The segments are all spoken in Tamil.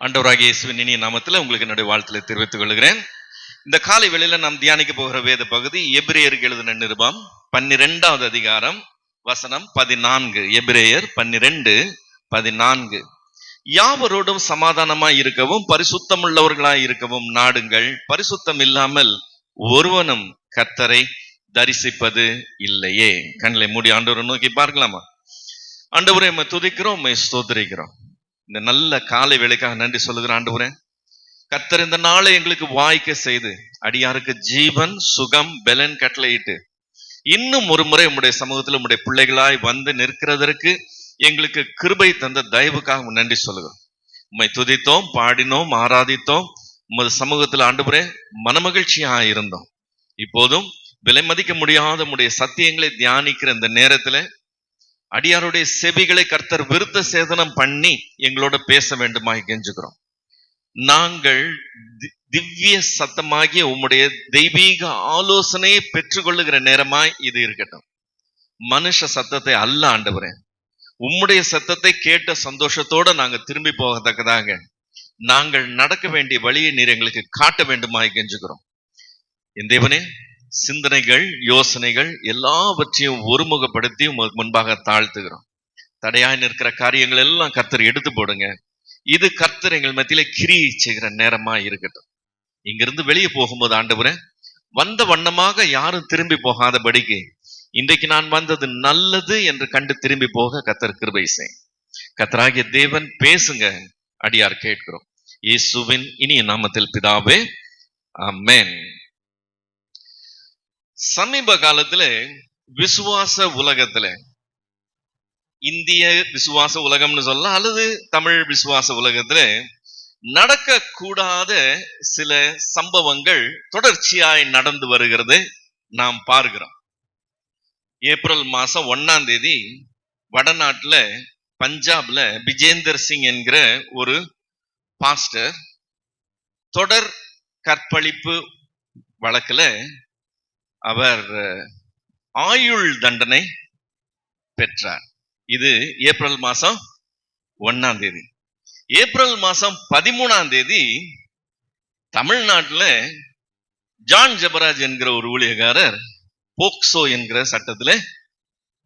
ஆண்டவராகிய இயேசுவின் இனிய நாமத்தில் உங்களுக்கு என்னுடைய வாழ்த்துல தெரிவித்துக் கொள்கிறேன். இந்த காலை வேளையில நாம் தியானிக்க போகிற வேத பகுதி எபிரேயருக்கு எழுதின நிருபம் 12வது அதிகாரம் வசனம் 14. எபிரேயர் 12:14. யாவரோடும் சமாதானமாய் இருக்கவும் பரிசுத்தம் உள்ளவர்களாய் இருக்கவும் நாடுங்கள், பரிசுத்தம் இல்லாமல் ஒருவனும் கர்த்தரை தரிசிப்பது இல்லையே. கண்களை மூடி ஆண்டவரை நோக்கி பார்க்கலாமா? ஆண்டவரை நம்ம துதிக்கிறோம், உம்மை ஸ்தோத்திரிக்கிறோம். இந்த நல்ல காலை வேளைக்காக நன்றி சொல்லுகிறேன். ஆண்டவரே, கர்த்தர் இந்த நாளை எங்களுக்கு வாய்க்க செய்து அடியாருக்கு ஜீவன் சுகம் பெலன் கட்டளையிட்டு இன்னும் ஒரு முறை உம்முடைய சமூகத்தில் உம்முடைய பிள்ளைகளாய் வந்து நிற்கிறதற்கு எங்களுக்கு கிருபை தந்த தயவுக்காக நன்றி சொல்லுகிறோம். உம்மை துதித்தோம், பாடினோம், ஆராதித்தோம். உமது சமூகத்தில் ஆண்டவரே மனமகிழ்ச்சியாக இருந்தோம். இப்போதும் விலை மதிக்க முடியாத உம்முடைய சத்தியங்களை தியானிக்கிற இந்த நேரத்துல அடியாருடைய செவிகளை கர்த்தர் விருத்த சேதனம் பண்ணி எங்களோட பேச வேண்டுமாய் கெஞ்சுகிறோம். நாங்கள் திவ்ய சத்தமாகிய உம்முடைய தெய்வீக ஆலோசனையை பெற்றுக்கொள்ளுகிற நேரமாய் இது இருக்கட்டும். மனுஷ சத்தத்தை அல்ல ஆண்டவரே, உம்முடைய சத்தத்தை கேட்ட சந்தோஷத்தோட நாங்க திரும்பி போகத்தக்கதாக நாங்கள் நடக்க வேண்டிய வழியை நீர் எங்களுக்கு காட்ட வேண்டுமாய் கெஞ்சுகிறோம். என் தேவனே, சிந்தனைகள் யோசனைகள் எல்லாவற்றையும் ஒருமுகப்படுத்தி முன்பாக தாழ்த்துகிறோம். தடையாய் நிற்கிற காரியங்கள் எல்லாம் கர்த்தர் எடுத்து போடுங்க. இது கர்த்தர் எங்கள் மத்தியில கிரியை செய்கிற நேரமா இருக்கட்டும். இங்கிருந்து வெளியே போகும்போது ஆண்டவரே, வந்த வண்ணமாக யாரும் திரும்பி போகாதபடிக்கு இன்றைக்கு நான் வந்தது நல்லது என்று கண்டு திரும்பி போக கர்த்தர் கிருபை செய். கர்த்தராகிய தேவன் பேசுங்க, அடியார் கேட்கிறோம். இயேசுவின் இனிய நாமத்தில் பிதாவே, ஆமென். சமீப காலத்துல விசுவாச உலகத்துல, இந்திய விசுவாச உலகம்னு சொல்லலாம் அல்லது தமிழ் விசுவாச உலகத்துல நடக்க கூடாத சில சம்பவங்கள் தொடர்ச்சியாய் நடந்து வருகிறது நாம் பார்க்கிறோம். ஏப்ரல் மாசம் 1ஆம் தேதி வடநாட்டுல பஞ்சாப்ல பிஜேந்தர் சிங் என்கிற ஒரு பாஸ்டர் தொடர் கற்பழிப்பு வழக்குல அவர் ஆயுள் தண்டனை பெற்றார். இது ஏப்ரல் மாசம் 1ஆம் தேதி. ஏப்ரல் மாசம் 13ஆம் தேதி தமிழ்நாட்டில் ஜான் ஜெபராஜ் என்கிற ஒரு ஊழியக்காரர் போக்சோ என்கிற சட்டத்துல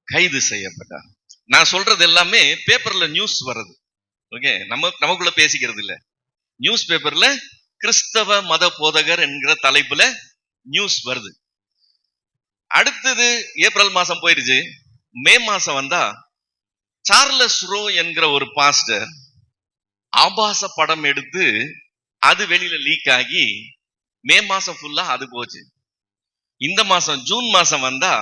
கைது செய்யப்பட்டார். நான் சொல்றது எல்லாமே பேப்பர்ல நியூஸ் வருது. ஓகே, நமக்குள்ள பேசிக்கிறது இல்ல. நியூஸ் பேப்பர்ல கிறிஸ்தவ மத போதகர் என்கிற தலைப்புல நியூஸ் வருது. அடுத்தது ஏப்ரல் மாசம் போயிருச்சு. மே மாசம் வந்தா சார்லஸ் ரோ என்கிற ஒரு பாஸ்டர் ஆபாச படம் எடுத்து அது வெளியில லீக் ஆகி மே மாசம் ஃபுல்லா அது போச்சு. இந்த மாசம் ஜூன் மாசம் வந்தா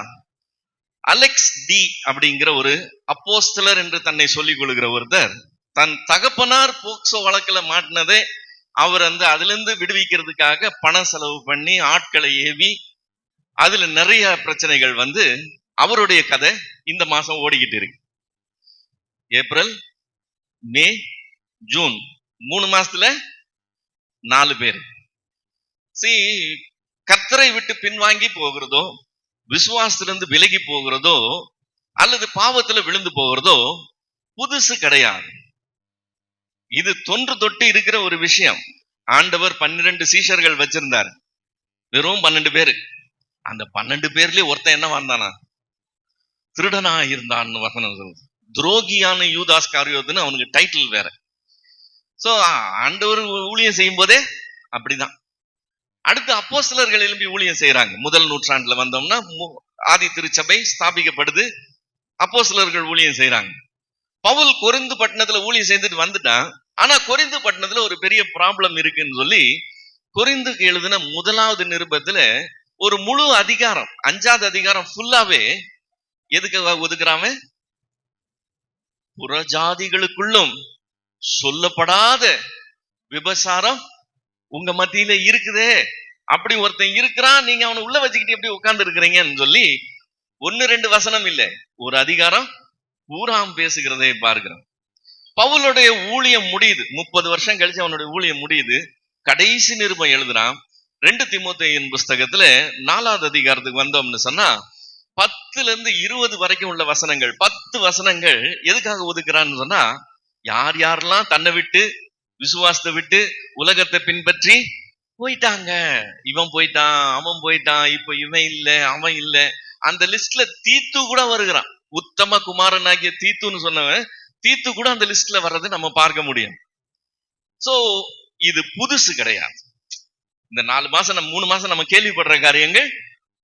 அலெக்ஸ் டி அப்படிங்கிற ஒரு அப்போஸ்தலர் என்று தன்னை சொல்லிக் கொள்கிற ஒருத்தர் தன் தகப்பனார் போக்சோ வழக்குல மாட்டினதை அவர் அதுல இருந்து விடுவிக்கிறதுக்காக பணம் செலவு பண்ணி ஆட்களை ஏவி அதுல நிறைய பிரச்சனைகள் அவருடைய கதை இந்த மாசம் ஓடிக்கிட்டு இருக்கு. ஏப்ரல், மே, ஜூன் 3 மாசத்துல 4 பேர். கர்த்தரை விட்டு பின்வாங்கி போகிறதோ, விசுவாசத்திலிருந்து விலகி போகிறதோ அல்லது பாவத்துல விழுந்து போகிறதோ புதுசு கிடையாது. இது தொன்று தொட்டு இருக்கிற ஒரு விஷயம். ஆண்டவர் 12 சீஷர்கள் வச்சிருந்தார், வெறும் 12 பேரு. அந்த 12 பேர்லயே ஒருத்தன் என்ன வந்தானா? திருடனா இருந்தான்னு வசனம் சொல்லுது. துரோகியான யூதாஸ் காரியோத்துன்னு அவனுக்கு டைட்டில் வேற. சோ ஆண்டவர் ஊழியம் செய்யும் போதே அப்படிதான். அடுத்து அப்போஸ்தலர்கள் எழுப்பி ஊழியம் செய்யறாங்க. முதல் நூற்றாண்டுல வந்தோம்னா ஆதி திருச்சபை ஸ்தாபிக்கப்படுது, அப்போஸ்தலர்கள் ஊழியம் செய்யறாங்க. பவுல் கொரிந்து பட்டணத்துல ஊழியம் செய்துட்டு வந்துட்டான். ஆனா கொரிந்து பட்டணத்துல ஒரு பெரிய ப்ராப்ளம் இருக்குன்னு சொல்லி கொரிந்துக்கு எழுதின 1வது நிருபத்துல ஒரு முழு அதிகாரம், 5வது அதிகாரம் ஃபுல்லாவே எதுக்கு ஒதுக்குறாம? புறஜாதிகளுக்குள்ளும் சொல்லப்படாத விபசாரம் உங்க மத்தியில இருக்குதே, அப்படி ஒருத்தன் இருக்கிறான், நீங்க அவனை உள்ள வச்சுக்கிட்டு எப்படி உட்கார்ந்து இருக்கிறீங்கன்னு சொல்லி 1-2 வசனம் இல்லை, ஒரு அதிகாரம் பூராம் பேசுகிறதை பார்க்கிறோம். பவுலுடைய ஊழியம் முடியுது. 30 வருஷம் கழிச்சு அவனுடைய ஊழியம் முடியுது. கடைசி நிருபம் எழுதுறான். 2 தீமோத்தேயின் புஸ்தகத்துல 4வது அதிகாரத்துக்கு வந்தோம்னு சொன்னா 10ல இருந்து 20 வரைக்கும் உள்ள வசனங்கள், 10 வசனங்கள் எதுக்காக ஒதுக்குறான்னு சொன்னா, யார் யாரெல்லாம் தன்னை விட்டு விசுவாசத்தை விட்டு உலகத்தை பின்பற்றி போயிட்டாங்க. இவன் போயிட்டான், அவன் போயிட்டான், இப்ப இவன் இல்ல, அவன் இல்ல. அந்த லிஸ்ட்ல தீத்து கூட வருகிறான். உத்தம குமாரனாகிய தீத்துன்னு சொன்னவன் தீத்து கூட அந்த லிஸ்ட்ல வர்றது நம்ம பார்க்க முடியும். சோ இது புதுசு கிடையாது. இந்த 4 மாசம் 3 மாசம் நம்ம கேள்விப்படுற காரியங்கள்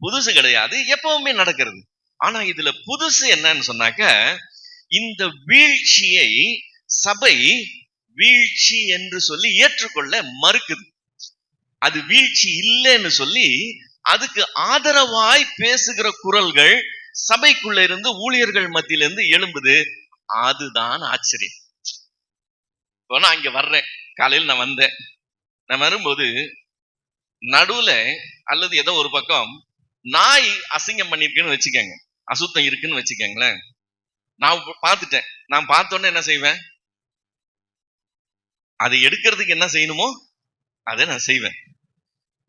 புதுசு கிடையாது, எப்பவுமே நடக்கிறது. ஆனா இதுல புதுசு என்னன்னு சொன்னாக்க, இந்த வீழ்ச்சியை சபை வீழ்ச்சி என்று சொல்லி ஏற்றுக்கொள்ள மறுக்குது. அது வீழ்ச்சி இல்லைன்னு சொல்லி அதுக்கு ஆதரவாய் பேசுகிற குரல்கள் சபைக்குள்ள இருந்து ஊழியர்கள் மத்தியில இருந்து எழும்புது. அதுதான் ஆச்சரியம். இப்போ நான் இங்க வர்றேன், காலையில் நான் வந்தேன். நான் வரும்போது நடுவுல அல்லது ஏதோ ஒரு பக்கம் நாய் அசிங்கம் பண்ணிருக்குன்னு வச்சுக்கோங்க, அசுத்தம் இருக்குன்னு வச்சுக்கோங்களேன். நான் பார்த்துட்டேன். நான் பார்த்தோன்னே என்ன செய்வேன்? அதை எடுக்கிறதுக்கு என்ன செய்யணுமோ அதை நான் செய்வேன்.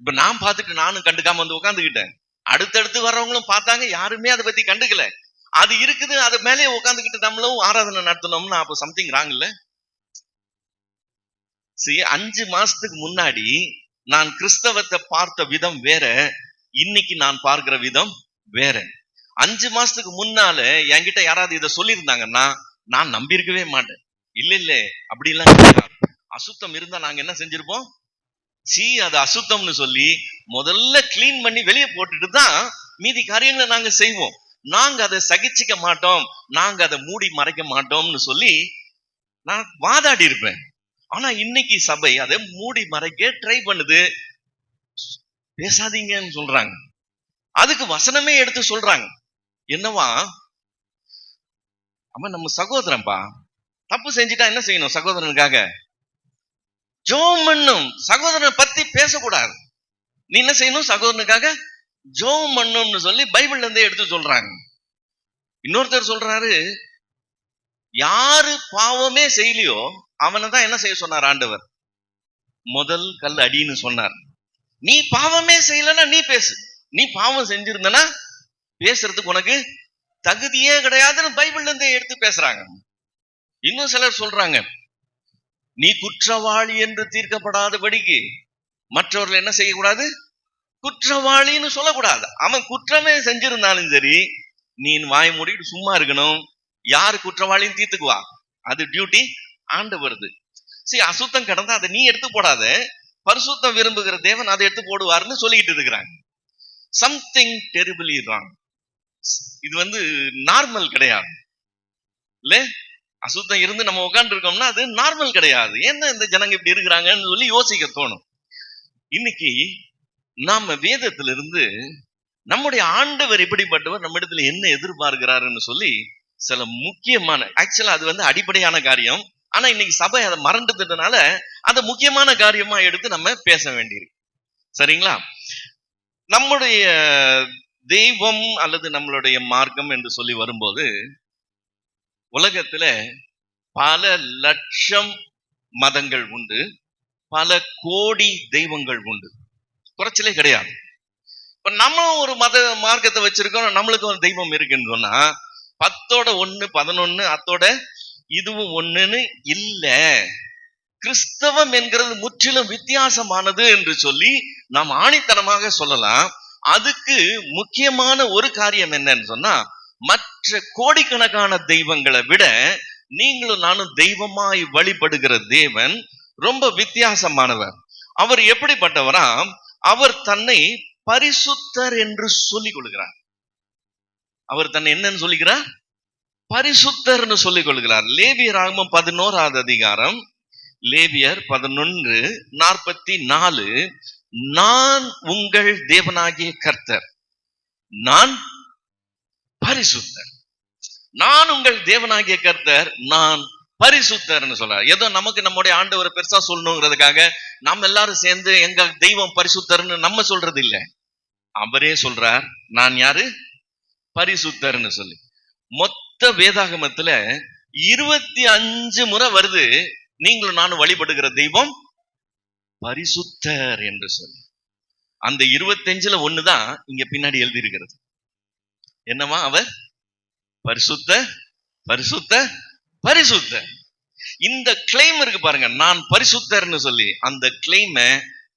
இப்ப நான் பார்த்துட்டு நானும் கண்டுக்காம வந்து உட்காந்துக்கிட்டேன். அடுத்தடுத்து வர்றவங்களும் பார்த்தாங்க, யாருமே அதை பத்தி கண்டுக்கல. அது இருக்குது, அது மேலே உட்காந்துக்கிட்டு நம்மளும் ஆராதனை நடத்தணும்னா அப்போ சம்திங் ராங் இல்ல? 5 மாசத்துக்கு முன்னாடி நான் கிறிஸ்தவத்தை பார்த்த விதம் வேற, இன்னைக்கு நான் பார்க்கிற விதம் வேற. 5 மாசத்துக்கு முன்னால என்கிட்ட யாராவது இதை சொல்லியிருந்தாங்கன்னா நான் நம்பியிருக்கவே மாட்டேன். இல்ல அப்படி எல்லாம் அசுத்தம் இருந்தா நாங்க என்ன செஞ்சிருப்போம்? அது அசுத்தம்னு சொல்லி முதல்ல கிளீன் பண்ணி வெளியே போட்டுட்டு தான் மீதி காரியங்களை நாங்க செய்வோம். நாங்க அதை சகிச்சுக்க மாட்டோம், நாங்க அதை மூடி மறைக்க மாட்டோம்னு சொல்லி நான் வாதாடி இருப்பேன். ஆனா இன்னைக்கு சபை அதை மூடி மறைக்க ட்ரை பண்ணுது. பேசாதீங்கன்னு சொல்றாங்க. அதுக்கு வசனமே எடுத்து சொல்றாங்க. என்னவா? அவன் நம்ம சகோதரன்பா, தப்பு செஞ்சுட்டா என்ன செய்யணும்? சகோதரனுக்காக ஜெபம் பண்ணணும். சகோதரனை பத்தி பேசக்கூடாது. நீ என்ன செய்யணும்? சகோதரனுக்காக ஜெபம் பண்ணணும்னு சொல்லி பைபிள்ல இருந்தே எடுத்து சொல்றாங்க. இன்னொருத்தர் சொல்றாரு, யாரு பாவமே செய்யலையோ அவனை தான் என்ன செய்ய சொன்னார் ஆண்டவர்? முதல் கல் அடின்னு சொன்னார். நீ பாவமே செய்யலன்னா நீ பேசு. நீ பாவம் செஞ்சிருந்தனா பேசுறதுக்கு உனக்கு தகுதியே கிடையாதுன்னு பைபிள்ல இருந்தே எடுத்து பேசுறாங்க. இன்னும் சிலர் சொல்றாங்க, நீ குற்றவாளி என்று தீர்க்கப்படாதபடிக்கு மற்றவர்கள் என்ன செய்யக்கூடாது? குற்றவாளின்னு சொல்லக்கூடாது. அவன் குற்றமே செஞ்சிருந்தாலும் சரி, நீ வாய் மூடிட்டு சும்மா இருக்கணும். யாரு குற்றவாளின்னு தீர்த்துக்குவா? அது டியூட்டி ஆண்டவருது. சரி, அசுத்தம் கடந்தா அதை நீ எடுத்து போடாத, பரிசுத்தம் விரும்புகிற தேவன் அதை எடுத்து போடுவார்னு சொல்லிக்கிட்டு இருக்கிறாங்க. Something terribly wrong. இது நார்மல் கிடையாது இல்ல? அசுத்தம் இருந்து நம்ம உட்கார்ந்து இருக்கோம்னா அது நார்மல் கிடையாது. என்ன இந்த ஜனங்க இப்படி இருக்கிறாங்கன்னு சொல்லி யோசிக்க தோணும். இன்னைக்கு நாம வேதத்திலிருந்து நம்முடைய ஆண்டவர் எப்படிப்பட்டவர், நம்ம இடத்துல என்ன எதிர்பார்க்கிறாருன்னு சொல்லி சில முக்கியமான, ஆக்சுவலா அது அடிப்படையான காரியம். ஆனா இன்னைக்கு சபை அதை மறந்துட்டதுனால அதை முக்கியமான காரியமா எடுத்து நம்ம பேச வேண்டியிருக்கு. சரிங்களா? நம்முடைய தெய்வம் அல்லது நம்மளுடைய மார்க்கம் என்று சொல்லி வரும்போது, உலகத்துல பல லட்சம் மதங்கள் உண்டு, பல கோடி தெய்வங்கள் உண்டு, குறைச்சலே கிடையாது. இப்ப நம்ம ஒரு மத மார்க்கத்தை வச்சிருக்கோம், நம்மளுக்கு ஒரு தெய்வம் இருக்குன்னு சொன்னா 10ஓட 1 11 அத்தோட இதுவும் ஒண்ணுன்னு இல்ல. கிறிஸ்தவம் என்கிறது முற்றிலும் வித்தியாசமானது என்று சொல்லி நாம் ஆணித்தனமாக சொல்லலாம். அதுக்கு முக்கியமான ஒரு காரியம் என்னன்னு சொன்னா, மற்ற கோடிக்கணக்கான தெய்வங்களை விட நீங்களும் நானும் தெய்வமாய் வழிபடுகிற தேவன் ரொம்ப வித்தியாசமானவர். அவர் எப்படிப்பட்டவராம்? அவர் தன்னை பரிசுத்தர் என்று சொல்லிக் கொள்கிறார். அவர் தன்னை என்னன்னு சொல்லிக்கிறார்? பரிசுத்தர்னு சொல்லிக் கொள்கிறார். லேவியராகமம் 11வது அதிகாரம், லேவியர் 11:44, நான் உங்கள் தேவனாகிய கர்த்தர், நான் பரிசுத்தர். நான் உங்கள் தேவனாகிய கர்த்தர், நான் பரிசுத்தர்னு சொல்றார். ஏதோ நமக்கு நம்முடைய ஆண்டவரை பெருசா சொல்லணுங்கிறதுக்காக நம்ம எல்லாரும் சேர்ந்து எங்க தெய்வம் பரிசுத்தர்னு நம்ம சொல்றது இல்லை. அவரே சொல்றார், நான் யாரு? பரிசுத்தர்னு சொல்லி. மொத்த வேதாகமத்துல 25 முறை வருது, நீங்களும் நானும் வழிபடுகிற தெய்வம் பரிசுத்தர் என்று சொல்லி. அந்த 25ல 1 தான் இங்க பின்னாடி எழுதி இருக்கிறது. என்னவா? அவர் பரிசுத்த பரிசுத்த பரிசுத்த. இந்த கிளைம் இருக்கு பாருங்க, நான் பரிசுத்தர்னு சொல்லி, அந்த கிளைம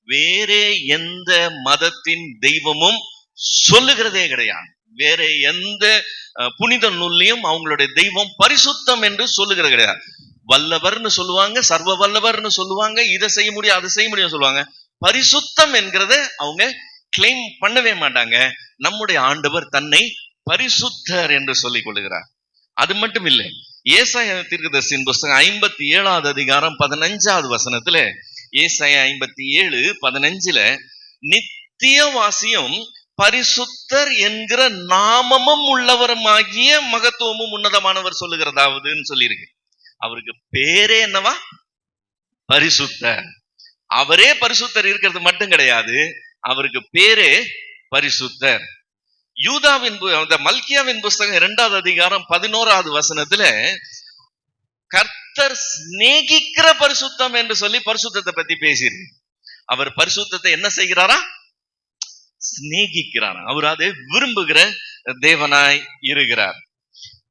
வேற எந்த மதத்தின் தெய்வமும் சொல்லுகிறதே கிடையாது. வேற எந்த புனித நூல்லையும் அவங்களுடைய தெய்வம் பரிசுத்தம் என்று சொல்லுகிறது கிடையாது. வல்லவர்னு சொல்லுவாங்க, சர்வ வல்லவர்னு சொல்லுவாங்க, இதை செய்ய முடியும் அதை செய்ய முடியும் சொல்லுவாங்க. பரிசுத்தம் என்கிறத அவங்க கிளைம் பண்ணவே மாட்டாங்க. நம்முடைய ஆண்டவர் தன்னை பரிசுத்தர் என்று சொல்லிக் கொள்ளுகிறார். அது மட்டும் இல்லை, ஏசாயா தீர்க்கதரிசியின் புஸ்தகம் 57வது அதிகாரம் 15வது வசனத்துல, ஏசாயா 57:15 நித்தியவாசியும் பரிசுத்தர் என்கிற நாமமும் உள்ளவருமாகிய மகத்துவமும் உன்னதமானவர் சொல்லுகிறதாவதுன்னு சொல்லியிருக்கு. அவருக்கு பேரே என்னவா? பரிசுத்தர். அவரே பரிசுத்தர் இருக்கிறது மட்டும் கிடையாது, அவருக்கு பேரே பரிசுத்தர். யூதாவின் மல்கியாவின் புஸ்தகம் 2வது அதிகாரம் 11வது வசனத்துல கர்த்தர் சிநேகிக்கிற பரிசுத்தம் என்று சொல்லி பரிசுத்தத்தை பத்தி பேசியிருக்கு. அவர் பரிசுத்தத்தை என்ன செய்கிறாரா? சிநேகிக்கிறார். அவர் அதை விரும்புகிற தேவனாய் இருக்கிறார்.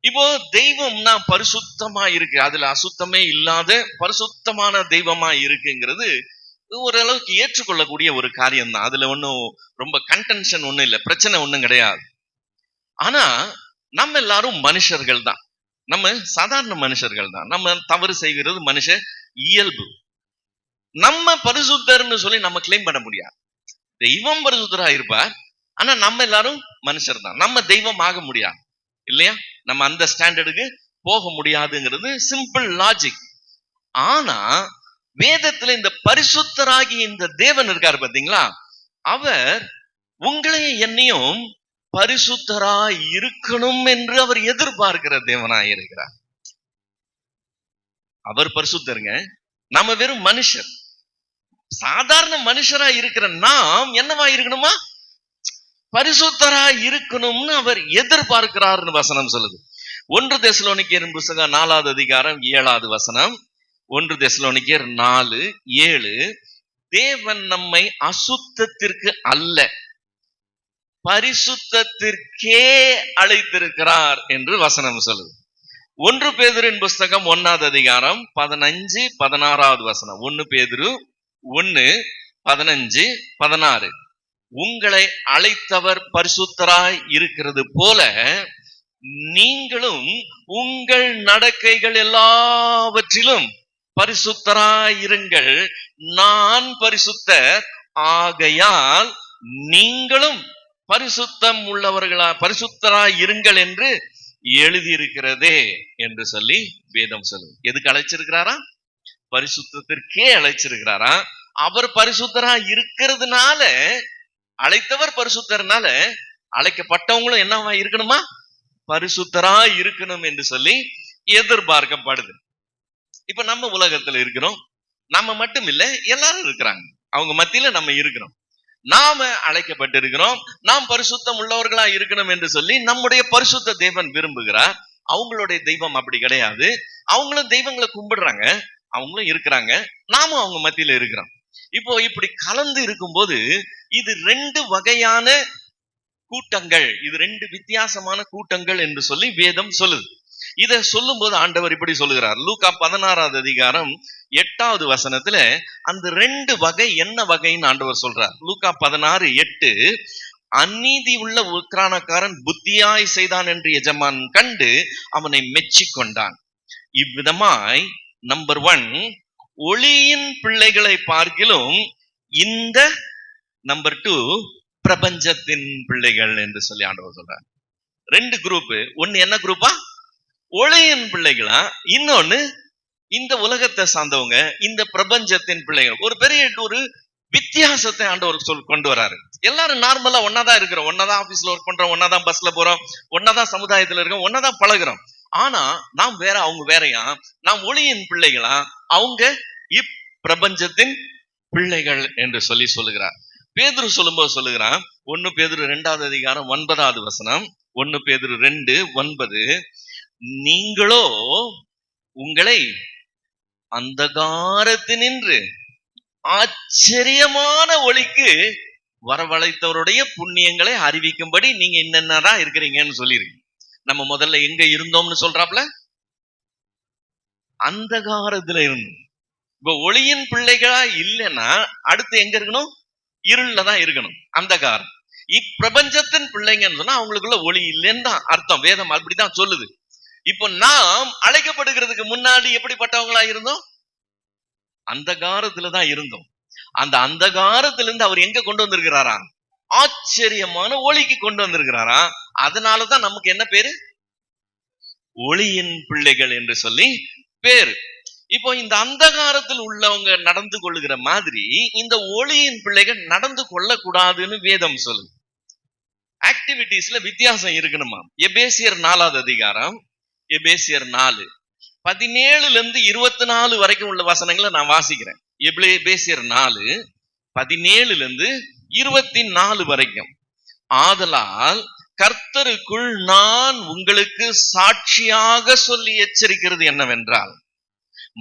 இப்போ தெய்வம்னா பரிசுத்தமா இருக்கு, அதுல அசுத்தமே இல்லாத பரிசுத்தமான தெய்வமா இருக்குங்கிறது ஓரளவுக்கு ஏற்றுக்கொள்ளக்கூடிய ஒரு காரியம் தான். அதுல ஒன்னும் ரொம்ப கன்டென்ஷன் ஒண்ணும் இல்லை, பிரச்சனை ஒண்ணும் கிடையாது. ஆனா நம்ம எல்லாரும் மனுஷர்கள் தான், நம்ம சாதாரண மனுஷர்கள் தான். நம்ம தவறு செய்கிறது மனுஷ இயல்பு. நம்ம பரிசுத்தர்னு சொல்லி நம்ம கிளைம் பண்ண முடியாது. தெய்வம் பரிசுத்தரா இருப்பார், ஆனா நம்ம எல்லாரும் மனுஷர் தான், நம்ம தெய்வம் ஆக முடியாது இல்லையா? நம்ம அந்த ஸ்டாண்டர்டுக்கு போக முடியாதுங்கிறது சிம்பிள் லாஜிக். ஆனா வேதத்துல இந்த பரிசுத்தராகி இந்த தேவன் இருக்காரு பாத்தீங்களா, அவர் உங்களையும் என்னையும் பரிசுத்தரா இருக்கணும் என்று அவர் எதிர்பார்க்கிற தேவனாய் இருக்கிறார். அவர் பரிசுத்தருங்க, நாம வெறும் மனுஷர். சாதாரண மனுஷரா இருக்கிற நாம் என்னவா இருக்கணுமா? பரிசுத்தரா இருக்கணும்னு அவர் எதிர்பார்க்கிறார்னு வசனம் சொல்லுது. 1 தெசலோனிக்கேயர் புத்தகம் 4வது அதிகாரம் 7வது வசனம். 1 தெசலோனிக்கேயர் 4:7 தேவன் நம்மை அசுத்தத்திற்கு அல்ல பரிசுத்தத்திற்கே அழைத்திருக்கிறார் என்று வசனம் சொல்லுது. 1 பேதுருவின் புஸ்தகம் 1வது அதிகாரம் 15-16வது வசனம். 1 பேதுரு 1:15-16 உங்களை அழைத்தவர் பரிசுத்தராய் இருக்கிறது போல நீங்களும் உங்கள் நடக்கைகள் எல்லாவற்றிலும் பரிசுத்தராய் இருங்கள். நான் பரிசுத்தர் ஆகையால் நீங்களும் பரிசுத்தம் உள்ளவர்களா பரிசுத்தராய் இருங்கள் என்று எழுதியிருக்கிறதே என்று சொல்லி வேதம் சொல்லுது. எதுக்கு அழைச்சிருக்கிறாரா? பரிசுத்தத்திற்கே அழைச்சிருக்கிறாரா? அவர் பரிசுத்தரா இருக்கிறதுனால, அழைத்தவர் பரிசுத்தர்னால அழைக்கப்பட்டவங்களும் என்னவா இருக்கணுமா? பரிசுத்தரா இருக்கணும் என்று சொல்லி எதிர்பார்க்கப்படுது. இப்ப நம்ம உலகத்துல இருக்கிறோம், நம்ம மட்டும் இல்ல, எல்லாரும் இருக்கிறாங்க, அவங்க மத்தியில நம்ம இருக்கிறோம். நாம அழைக்கப்பட்டிருக்கிறோம், நாம் பரிசுத்தம் உள்ளவர்களா இருக்கணும் என்று சொல்லி நம்முடைய பரிசுத்த தேவன் விரும்புகிறார். அவங்களுடைய தெய்வம் அப்படி கிடையாது. அவங்களும் தெய்வங்களை கும்பிடுறாங்க, அவங்களும் இருக்கிறாங்க, நாமும் அவங்க மத்தியில இருக்கிறோம். இப்போ இப்படி கலந்து இருக்கும்போது இது 2 வகையான கூட்டங்கள், இது 2 வித்தியாசமான கூட்டங்கள் என்று சொல்லி வேதம் சொல்லுது. இத சொல்லும் போது ஆண்டவர் இப்படி சொல்லுகிறார். லூக்கா 16வது அதிகாரம் 8வது வசனத்துல அந்த 2 வகை என்ன வகைன்னு ஆண்டவர் சொல்றார். லூக்கா 16:8 அநீதி உள்ள உக்கிரானக்காரன் புத்தியாய் செய்தான் என்று எஜமான் கண்டு அவனை மெச்சி கொண்டான். இவ்விதமாய் நம்பர் 1 ஒளியின் பிள்ளைகளை பார்க்கிலும் இந்த நம்பர் 2 பிரபஞ்சத்தின் பிள்ளைகள் என்று சொல்லி ஆண்டவர் சொல்றார். 2 குரூப். ஒன்னு என்ன குரூப்பா? ஒளியின் பிள்ளைகளா, இன்னொன்னு இந்த உலகத்தை சார்ந்தவங்க, இந்த பிரபஞ்சத்தின் பிள்ளைகள். ஒரு பெரிய ஒரு வித்தியாசத்தை ஆண்டவர் கொண்டு வராரு. எல்லாரும் நார்மலா ஒன்னாதான் இருக்கிறோம், ஒன்னாதான் ஆபீஸ்ல ஒர்க் பண்றோம், ஒன்னாதான் பஸ்ல போறோம், ஒன்னாதான் சமுதாயத்துல இருக்கோம், ஒன்னாதான் பழகுறோம். ஆனா நாம் வேற, அவங்க வேறையா? நாம் ஒளியின் பிள்ளைகளா, அவங்க இப்பிரபஞ்சத்தின் பிள்ளைகள் என்று சொல்லி சொல்லுகிறார். பேதுரு சொல்லும்போது சொல்லுகிறான், 1 பேதுரு 2வது அதிகாரம் 9வது வசனம். 1 பேதுரு 2:9 நீங்களோ உங்களை அந்தகாரத்தினின்று ஆச்சரியமான ஒளிக்கு வரவழைத்தவருடைய புண்ணியங்களை அறிவிக்கும்படி நீங்க என்னென்னதான் இருக்கிறீங்கன்னு சொல்லிருக்கு. நம்ம முதல்ல எங்க இருந்தோம்னு சொல்றாப்ல, அந்தகாரத்துல இருந்தோம். இப்ப ஒளியின் பிள்ளைகளா இல்லைன்னா அடுத்து எங்க இருக்கணும்? இருள்ல தான் இருக்கணும், அந்தகாரம். இப்பிரபஞ்சத்தின் பிள்ளைங்கன்னு சொன்னா அவங்களுக்குள்ள ஒளி இல்லைன்னு தான் அர்த்தம். வேதம் அப்படிதான் சொல்லுது. இப்போ நாம் அழைக்கப்படுகிறதுக்கு முன்னாடி எப்படிப்பட்டவங்களா இருந்தோம்? அந்தகாரத்துலதான் இருந்தோம். அந்த அந்தகாரத்திலிருந்து அவர் எங்க கொண்டு வந்திருக்கிறாரா? ஆச்சரியமான ஒளிக்கு கொண்டு வந்திருக்கிறாரா. அதனாலதான் நமக்கு என்ன பேரு? ஒளியின் பிள்ளைகள் என்று சொல்லி பேரு. இப்போ இந்த அந்தகாரத்தில் உள்ளவங்க நடந்து கொள்ளுகிற மாதிரி இந்த ஒளியின் பிள்ளைகள் நடந்து கொள்ளக்கூடாதுன்னு வேதம் சொல்லுது. ஆக்டிவிட்டிஸ்ல வித்தியாசம் இருக்கணுமா? எபேசியர் 4வது அதிகாரம், எபேசியர் 4 17 24 வரைக்கும் உள்ள வசனங்களை நான் வாசிக்கிறேன். எபேசியர் 4 17 24 வரைக்கும். ஆதலால் கர்த்தருக்குள் நான் உங்களுக்கு சாட்சியாக சொல்லி எச்சரிக்கிறது என்னவென்றால்,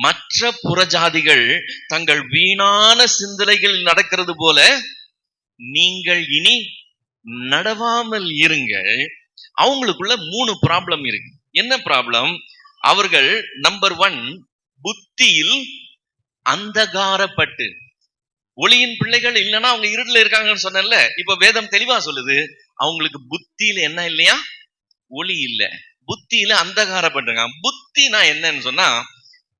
மற்ற புறஜாதிகள் தங்கள் வீணான சிந்தனைகள் நடக்கிறது போல நீங்கள் இனி நடவாமல் இருங்கள். அவங்களுக்குள்ள 3 ப்ராப்ளம் இருக்கு. என்ன ப்ராப்ளம்? அவர்கள் நம்பர் 1, புத்தியில் அந்தகாரப்பட்டு. ஒளியின் பிள்ளைகள் இல்லைன்னா அவங்க இருட்டுல இருக்காங்கன்னு சொன்னேன்ல. இப்ப வேதம் தெளிவா சொல்லுது, அவங்களுக்கு புத்தியில என்ன இல்லையா? ஒளி இல்ல. புத்தியில அந்தகாரப்பட்டிருக்காங்க. புத்தினா என்னன்னு சொன்னா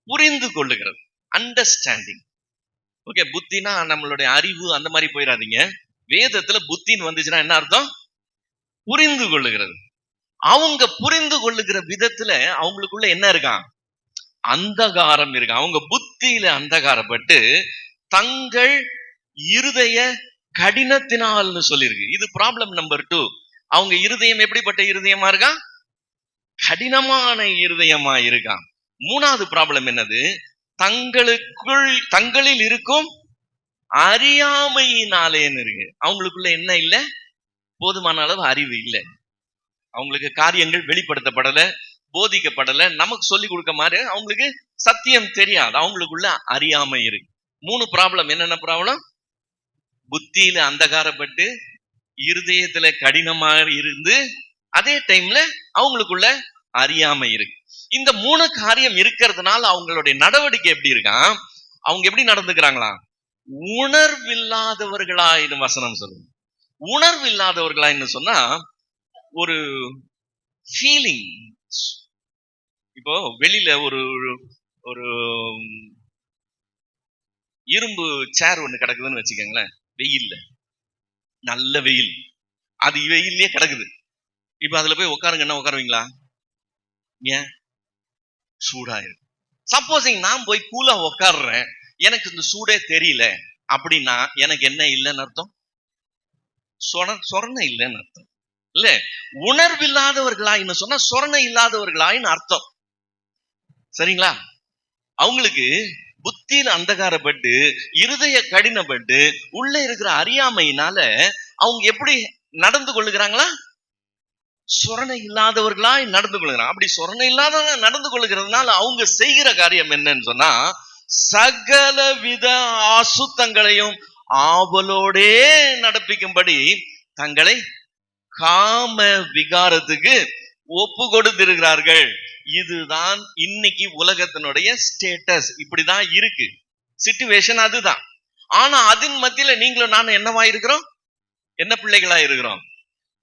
புரிந்து கொள்ளுகிறது, அண்டர்ஸ்டாண்டிங். ஓகே, புத்தினா நம்மளுடைய அறிவு அந்த மாதிரி போயிடாதீங்க. வேதத்துல புத்தின்னு வந்துச்சுன்னா என்ன அர்த்தம்? புரிந்து கொள்ளுகிறது. அவங்க புரிந்து கொள்ளுகிற விதத்துல அவங்களுக்குள்ள என்ன இருக்கான்? அந்தகாரம் இருக்கு. அவங்க புத்தியில அந்தகாரப்பட்டு தங்கள் இருதய கடினத்தினால்னு சொல்லியிருக்கு. இது ப்ராப்ளம் நம்பர் 2. அவங்க இருதயம் எப்படிப்பட்ட இருதயமா இருக்கா? கடினமான இருதயமா இருக்கான். 3வது ப்ராப்ளம் என்னது? தங்களில் இருக்கும் அறியாமையினாலேன்னு இருக்கு. அவங்களுக்குள்ள என்ன இல்ல? போதுமான அளவு அறிவு இல்லை. அவங்களுக்கு காரியங்கள் வெளிப்படுத்தப்படல, போதிக்கப்படல, நமக்கு சொல்லி கொடுக்க மாதிரி அவங்களுக்கு சத்தியம் தெரியாது. அவங்களுக்குள்ள அறியாமை இருக்கு. 3 ப்ராப்ளம். என்னென்ன ப்ராப்ளம்? புத்தியில அந்தகாரப்பட்டு இருதயத்துல கடினமா இருந்து அதே டைம்ல அவங்களுக்குள்ள அறியாமை இருக்கு. இந்த 3 காரியம் இருக்கிறதுனால அவங்களுடைய நடவடிக்கை எப்படி இருக்கான்? அவங்க எப்படி நடந்துக்கிறாங்களா? உணர்வில்லாதவர்களாயின்னு வசனம் சொல்லுங்க. உணர்வில்லாதவர்களாயின்னு சொன்னா ஒரு ஃபீலிங். இப்போ வெளியில ஒரு ஒரு இரும்பு சேர் ஒண்ணு கிடக்குதுன்னு வச்சுக்கோங்களேன். வெயில்ல, நல்ல வெயில், அது வெயிலே கிடக்குது. இப்ப அதுல போய் உட்காருங்கன்னா உட்காருவீங்களா? ஏன்? சூடாயிருக்கு. சப்போஸிங் நான் போய் கூலா உட்காடுறேன், எனக்கு இந்த சூடே தெரியல அப்படின்னா எனக்கு என்ன இல்லைன்னு அர்த்தம்? சொரணை இல்லைன்னு அர்த்தம். இல்ல, உணர்வில்லாதவர்களாயின்னு சொன்னா சொரணை இல்லாதவர்களாயின்னு அர்த்தம். சரிங்களா? அவங்களுக்கு புத்தியில அந்தகாரப்பட்டு இருதய கடினப்பட்டு உள்ள இருக்கிற அறியாமையினால அவங்க எப்படி நடந்து கொள்ளுகிறாங்களா? சொரணை இல்லாதவர்களாய் நடந்து கொள்ளுகிறாங்க. அப்படி சொரணை இல்லாதவங்க நடந்து கொள்ளுகிறதுனால அவங்க செய்கிற காரியம் என்னன்னு சொன்னா, சகலவித அசுத்தங்களையும் ஆவலோடே நடப்பிக்கும்படி தங்களை காம விகாரத்துக்கு ஒப்பு கொடுத்திருக்கிறார்கள். இதுதான் இன்னைக்கு உலகத்தினுடைய ஸ்டேட்டஸ். இப்படிதான் இருக்கு சிச்சுவேஷன், அதுதான். ஆனா அதன் மத்தியில நீங்களும் நானும் என்னவா இருக்கிறோம்? என்ன பிள்ளைகளா இருக்கிறோம்?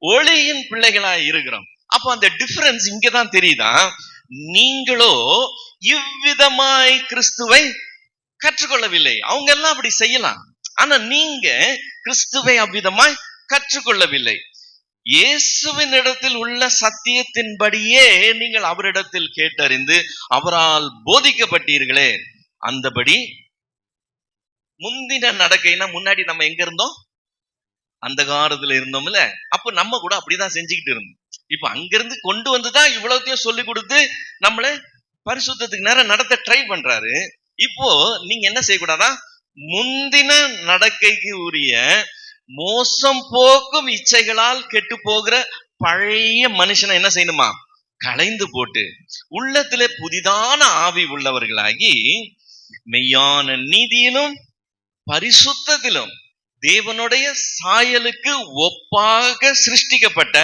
ஒளியின் பிள்ளைகளா இருக்கிறோம். அப்ப அந்த டிஃபரன்ஸ் இங்கதான் தெரியுதா? நீங்களோ இவ்விதமாய் கிறிஸ்துவை கற்றுக்கொள்ளவில்லை. அவங்க எல்லாம் அப்படி செய்யலாம், ஆனா நீங்க கிறிஸ்துவை அவ்விதமாய் கற்றுக்கொள்ளவில்லை. இயேசுவின் இடத்தில் உள்ள சத்தியத்தின்படியே நீங்கள் அவரிடத்தில் கேட்டறிந்து அவரால் போதிக்கப்பட்டீர்களே, அந்தபடி முந்தின நடக்கைனா முன்னாடி நம்ம எங்க இருந்தோம்? அந்தகாரத்துல இருந்தோம்ல. அப்ப நம்ம கூட அப்படிதான் செஞ்சுக்கிட்டு இருந்தோம். இப்ப அங்கிருந்து கொண்டு வந்துதான் இவ்வளவுத்தையும் சொல்லி கொடுத்து நம்மள பரிசுத்தத்துக்கு நேரம் நடத்த ட்ரை பண்றாரு. இப்போ நீங்க என்ன செய்யக்கூடாதா? முந்தின நடக்கைக்கு உரிய மோசம் போக்கும் இச்சைகளால் கெட்டு போகிற பழைய மனுஷனை என்ன செய்யணுமா? களைந்து போட்டு உள்ளத்திலே புதிதான ஆவி உள்ளவர்களாகி மெய்யான நீதியிலும் பரிசுத்தத்திலும் தேவனுடைய சாயலுக்கு ஒப்பாக சிருஷ்டிக்கப்பட்ட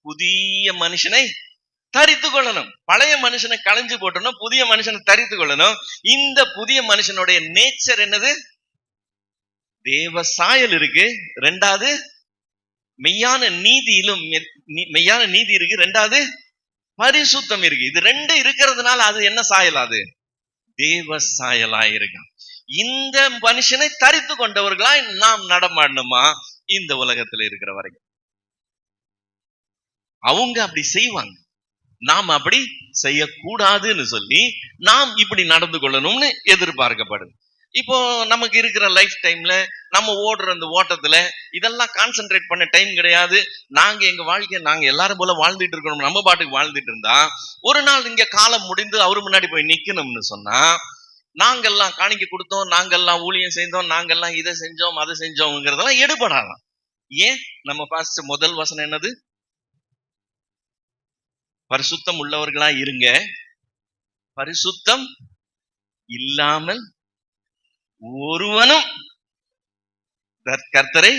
புதிய மனுஷனை தரித்து கொள்ளணும். பழைய மனுஷனை களைஞ்சு போட்டணும், புதிய மனுஷனை தரித்து கொள்ளணும். இந்த புதிய மனுஷனுடைய நேச்சர் என்னது? தேவ சாயல் இருக்கு. ரெண்டாவது மெய்யான நீதி இருக்கு. ரெண்டாவது பரிசுத்தம் இருக்கு. இது ரெண்டு இருக்கிறதுனால அது என்ன சாயல்? அது தேவ சாயலா இருக்கு. இந்த மனுஷனை தரித்து கொண்டவர்களாய் நாம் நடமாடணுமா இந்த உலகத்துல இருக்கிற வரைக்கும்? அவங்க அப்படி செய்வாங்க, நாம் அப்படி செய்யக்கூடாதுன்னு சொல்லி நாம் இப்படி நடந்து கொள்ளணும்னு எதிர்பார்க்கப்படுது. இப்போ நமக்கு இருக்கிற லைஃப் டைம்ல நம்ம ஓடுற அந்த ஓட்டத்துல இதெல்லாம் கான்சென்ட்ரேட் பண்ண டைம் கிடையாது. நாங்க எங்க வாழ்க்கையை நாங்க எல்லாரும் போல வாழ்ந்துட்டு இருக்கணும். நம்ம பாட்டுக்கு வாழ்ந்துட்டு இருந்தா ஒரு நாள் இங்க காலம் முடிந்து அவரு முன்னாடி போய் நிக்கணும்னு சொன்னா, நாங்கெல்லாம் காணிக்கை கொடுத்தோம், நாங்கெல்லாம் ஊழியம் செய்தோம், நாங்கெல்லாம் இதை செஞ்சோம் அதை செஞ்சோம்ங்கிறதெல்லாம் எடுபடாதான். ஏன்? நம்ம பாஸ்ட் முதல் வசனம் என்னது? பரிசுத்தம் உள்ளவர்களா இருங்க, பரிசுத்தம் இல்லாமல் ஒருவனும் கர்த்தரை